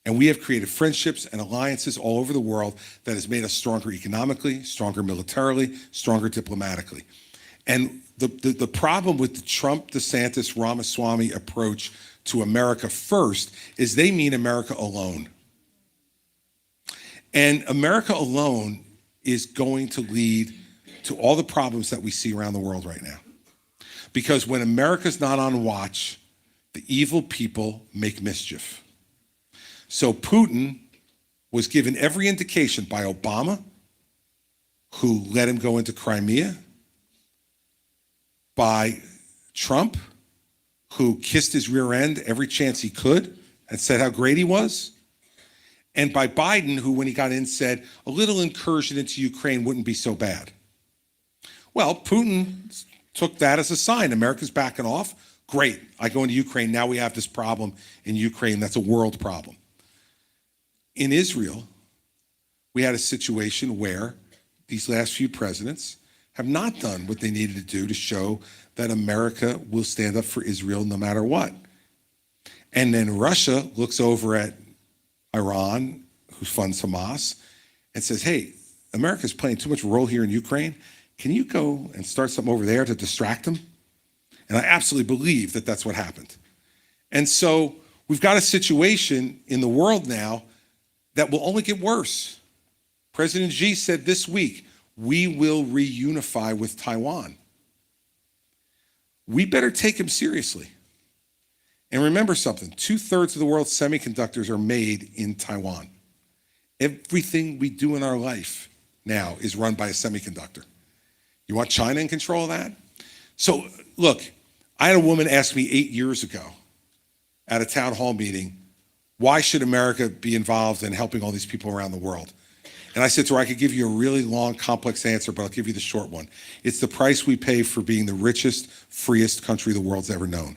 Speaker 2: And we have created friendships and alliances all over the world that has made us stronger economically, stronger militarily, stronger diplomatically. And the problem with the Trump, DeSantis, Ramaswamy approach to America first is they mean America alone. And America alone is going to lead to all the problems that we see around the world right now. Because when America's not on watch, the evil people make mischief. So Putin was given every indication by Obama, who let him go into Crimea, by Trump, who kissed his rear end every chance he could and said how great he was, and by Biden, who, when he got in, said a little incursion into Ukraine wouldn't be so bad. Well, Putin took that as a sign. America's backing off. Great. I go into Ukraine. Now we have this problem in Ukraine. That's a world problem. In Israel, we had a situation where these last few presidents have not done what they needed to do to show that America will stand up for Israel no matter what. And then Russia looks over at Iran, who funds Hamas, and says, hey, America's playing too much role here in Ukraine. Can you go and start something over there to distract them? And I absolutely believe that that's what happened. And so we've got a situation in the world now that will only get worse. President Xi said this week, we will reunify with Taiwan. We better take him seriously. And remember something, 2/3 of the world's semiconductors are made in Taiwan. Everything we do in our life now is run by a semiconductor. You want China in control of that? So look, I had a woman ask me 8 years ago at a town hall meeting, why should America be involved in helping all these people around the world? And I said to her, I could give you a really long, complex answer, but I'll give you the short one. It's the price we pay for being the richest, freest country the world's ever known.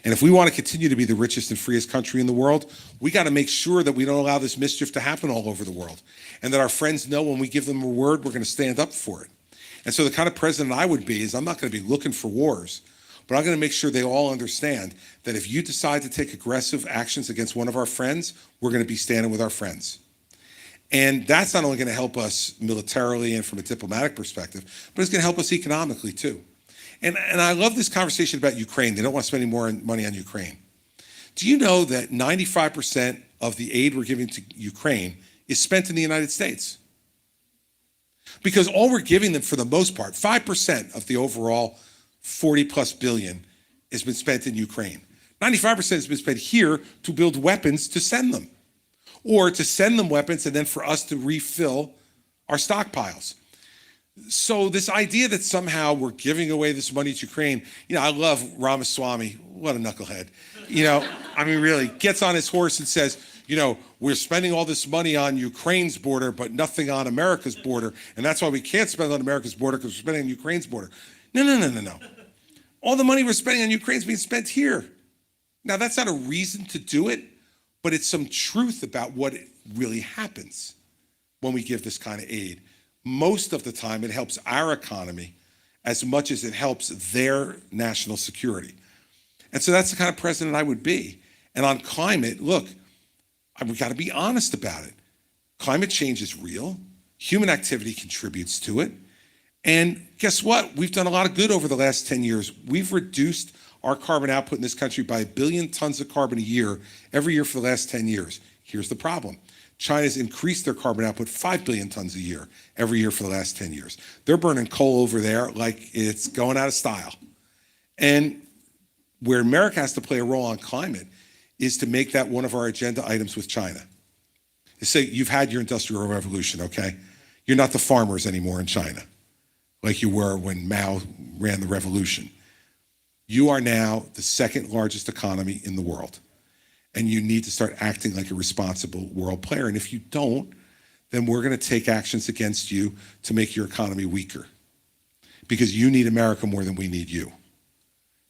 Speaker 2: And if we want to continue to be the richest and freest country in the world, we got to make sure that we don't allow this mischief to happen all over the world. And that our friends know when we give them a word, we're going to stand up for it. And so the kind of president I would be is I'm not going to be looking for wars, but I'm going to make sure they all understand that if you decide to take aggressive actions against one of our friends, we're going to be standing with our friends. And that's not only going to help us militarily and from a diplomatic perspective, but it's going to help us economically too. And I love this conversation about Ukraine. They don't want to spend any more money on Ukraine. Do you know that 95% of the aid we're giving to Ukraine is spent in the United States? Because all we're giving them for the most part, 5% of the overall 40 plus billion has been spent in Ukraine. 95% has been spent here to build weapons to send them, or to send them weapons and then for us to refill our stockpiles. So this idea that somehow we're giving away this money to Ukraine, I love Ramaswamy, what a knucklehead. I mean, really, gets on his horse and says, we're spending all this money on Ukraine's border, but nothing on America's border. And that's why we can't spend on America's border because we're spending on Ukraine's border. No. All the money we're spending on Ukraine is being spent here. Now, that's not a reason to do it, but it's some truth about what really happens when we give this kind of aid. Most of the time, it helps our economy as much as it helps their national security. And so that's the kind of president I would be. And on climate, look, we've got to be honest about it. Climate change is real. Human activity contributes to it. And guess what? We've done a lot of good over the last 10 years. We've reduced our carbon output in this country by 1 billion tons of carbon a year, every year for the last 10 years. Here's the problem. China's increased their carbon output 5 billion tons a year, every year for the last 10 years. They're burning coal over there like it's going out of style. And where America has to play a role on climate is to make that one of our agenda items with China. Say, you've had your industrial revolution, okay? You're not the farmers anymore in China, like you were when Mao ran the revolution. You are now the second largest economy in the world. And you need to start acting like a responsible world player. And if you don't, then we're going to take actions against you to make your economy weaker. Because you need America more than we need you.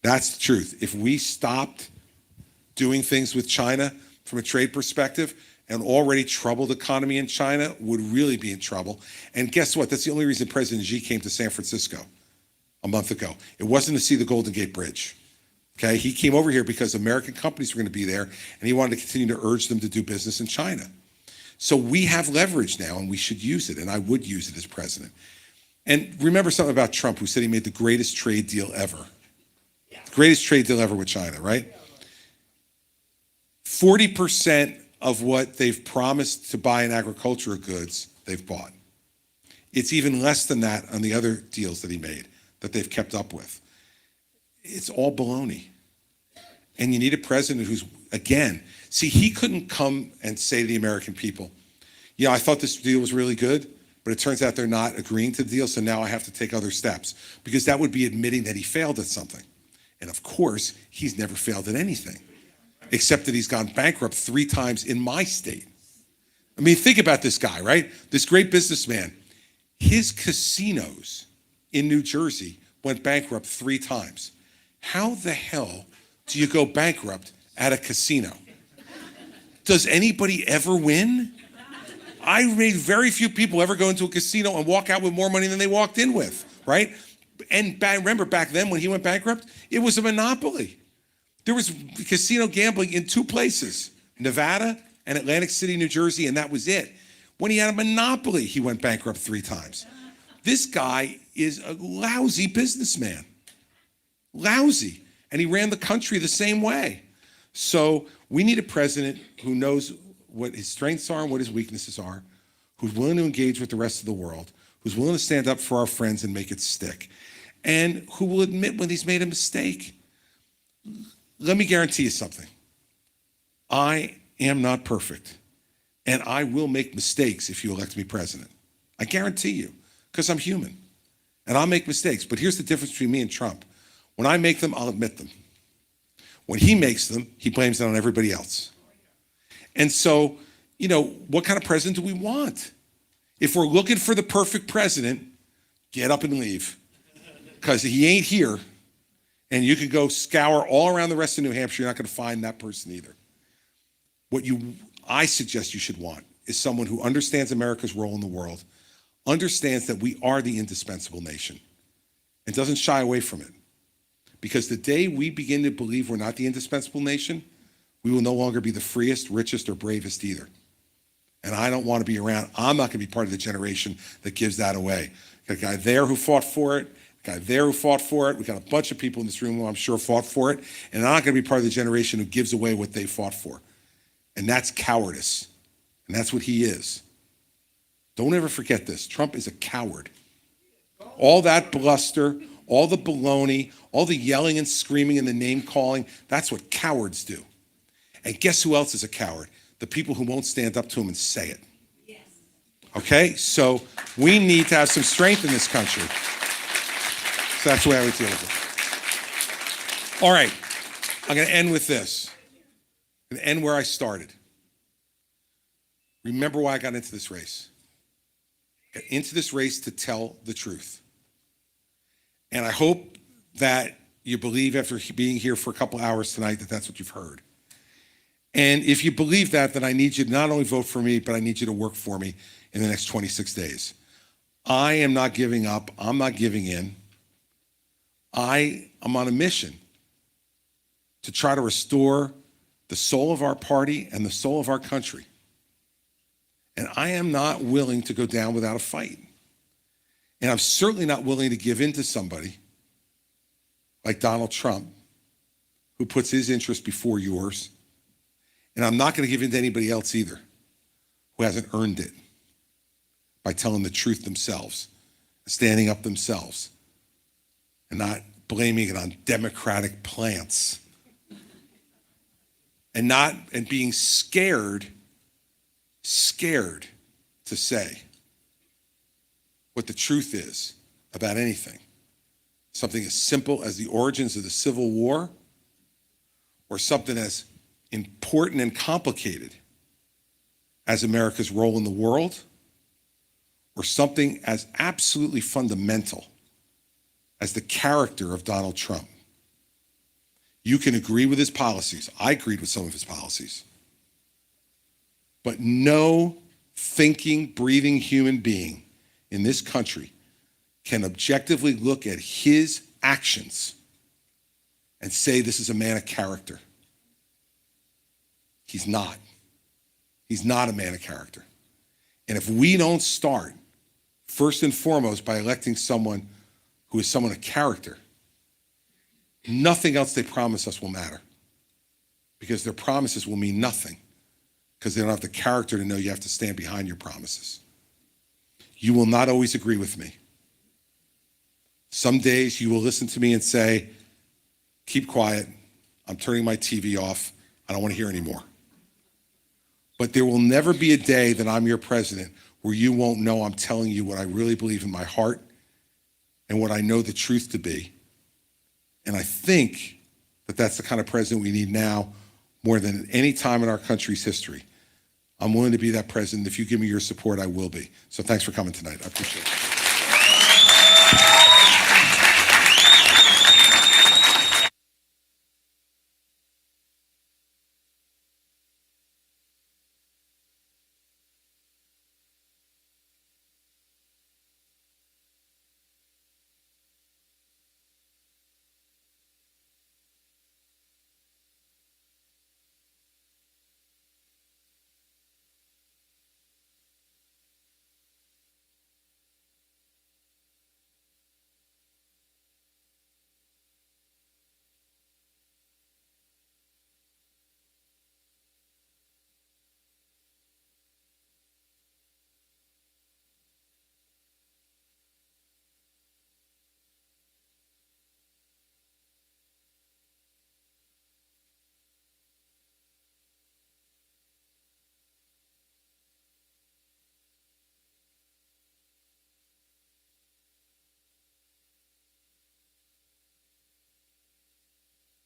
Speaker 2: That's the truth. If we stopped doing things with China from a trade perspective, an already troubled economy in China would really be in trouble. And guess what? That's the only reason President Xi came to San Francisco a month ago. It wasn't to see the Golden Gate Bridge. Okay, he came over here because American companies were going to be there, and he wanted to continue to urge them to do business in China. So we have leverage now, and we should use it, and I would use it as president. And remember something about Trump, who said he made the greatest trade deal ever. The greatest trade deal ever with China, right? 40% of what they've promised to buy in agricultural goods, they've bought. It's even less than that on the other deals that he made, that they've kept up with. It's all baloney. And you need a president who's again. See, he couldn't come and say to the American people, yeah, I thought this deal was really good, but it turns out they're not agreeing to the deal, so now I have to take other steps. Because that would be admitting that he failed at something. And of course, he's never failed at anything, except that he's gone bankrupt 3 times in my state. I mean, think about this guy, right? This great businessman. His casinos in New Jersey went bankrupt 3 times. How the hell do you go bankrupt at a casino? Does anybody ever win? I made very few people ever go into a casino and walk out with more money than they walked in with, right? And remember back then when he went bankrupt, it was a monopoly. There was casino gambling in 2 places, Nevada and Atlantic City, New Jersey, and that was it. When he had a monopoly, he went bankrupt 3 times. This guy is a lousy businessman. Lousy. And he ran the country the same way. So we need a president who knows what his strengths are and what his weaknesses are, who's willing to engage with the rest of the world, who's willing to stand up for our friends and make it stick, and who will admit when he's made a mistake. Let me guarantee you something. I am not perfect, and I will make mistakes if you elect me president. I guarantee you, because I'm human, and I'll make mistakes. But here's the difference between me and Trump. When I make them, I'll admit them. When he makes them, he blames it on everybody else. And so, what kind of president do we want? If we're looking for the perfect president, get up and leave. Because he ain't here. And you can go scour all around the rest of New Hampshire, you're not going to find that person either. What I suggest you should want is someone who understands America's role in the world, understands that we are the indispensable nation, and doesn't shy away from it. Because the day we begin to believe we're not the indispensable nation, we will no longer be the freest, richest, or bravest either. And I don't want to be around. I'm not going to be part of the generation that gives that away. Got a guy there who fought for it, a guy there who fought for it. We got a bunch of people in this room who I'm sure fought for it. And I'm not going to be part of the generation who gives away what they fought for. And that's cowardice. And that's what he is. Don't ever forget this. Trump is a coward. All that bluster, all the baloney, all the yelling and screaming and the name calling, that's what cowards do. And guess who else is a coward? The people who won't stand up to him and say it. Yes. Okay? So we need to have some strength in this country. So that's the way I would deal with it. All right. I'm going to end with this. I'm going to end where I started. Remember why I got into this race. I got into this race to tell the truth. And I hope that you believe after being here for a couple hours tonight that that's what you've heard. And if you believe that, then I need you to not only vote for me, but I need you to work for me in the next 26 days. I am not giving up. I'm not giving in. I am on a mission to try to restore the soul of our party and the soul of our country. And I am not willing to go down without a fight. And I'm certainly not willing to give in to somebody like Donald Trump, who puts his interest before yours. And I'm not going to give in to anybody else either who hasn't earned it by telling the truth themselves, standing up themselves, and not blaming it on Democratic plants. And being scared to say what the truth is about anything. Something as simple as the origins of the Civil War, or something as important and complicated as America's role in the world, or something as absolutely fundamental as the character of Donald Trump. You can agree with his policies. I agreed with some of his policies. But no thinking, breathing human being in this country can objectively look at his actions and say this is a man of character. He's not. He's not a man of character. And if we don't start, first and foremost, by electing someone who is someone of character, nothing else they promise us will matter. Because their promises will mean nothing. Because they don't have the character to know you have to stand behind your promises. You will not always agree with me. Some days you will listen to me and say, keep quiet, I'm turning my TV off, I don't want to hear anymore. But there will never be a day that I'm your president where you won't know I'm telling you what I really believe in my heart and what I know the truth to be. And I think that that's the kind of president we need now more than any time in our country's history. I'm willing to be that president. If you give me your support, I will be. So thanks for coming tonight. I appreciate it.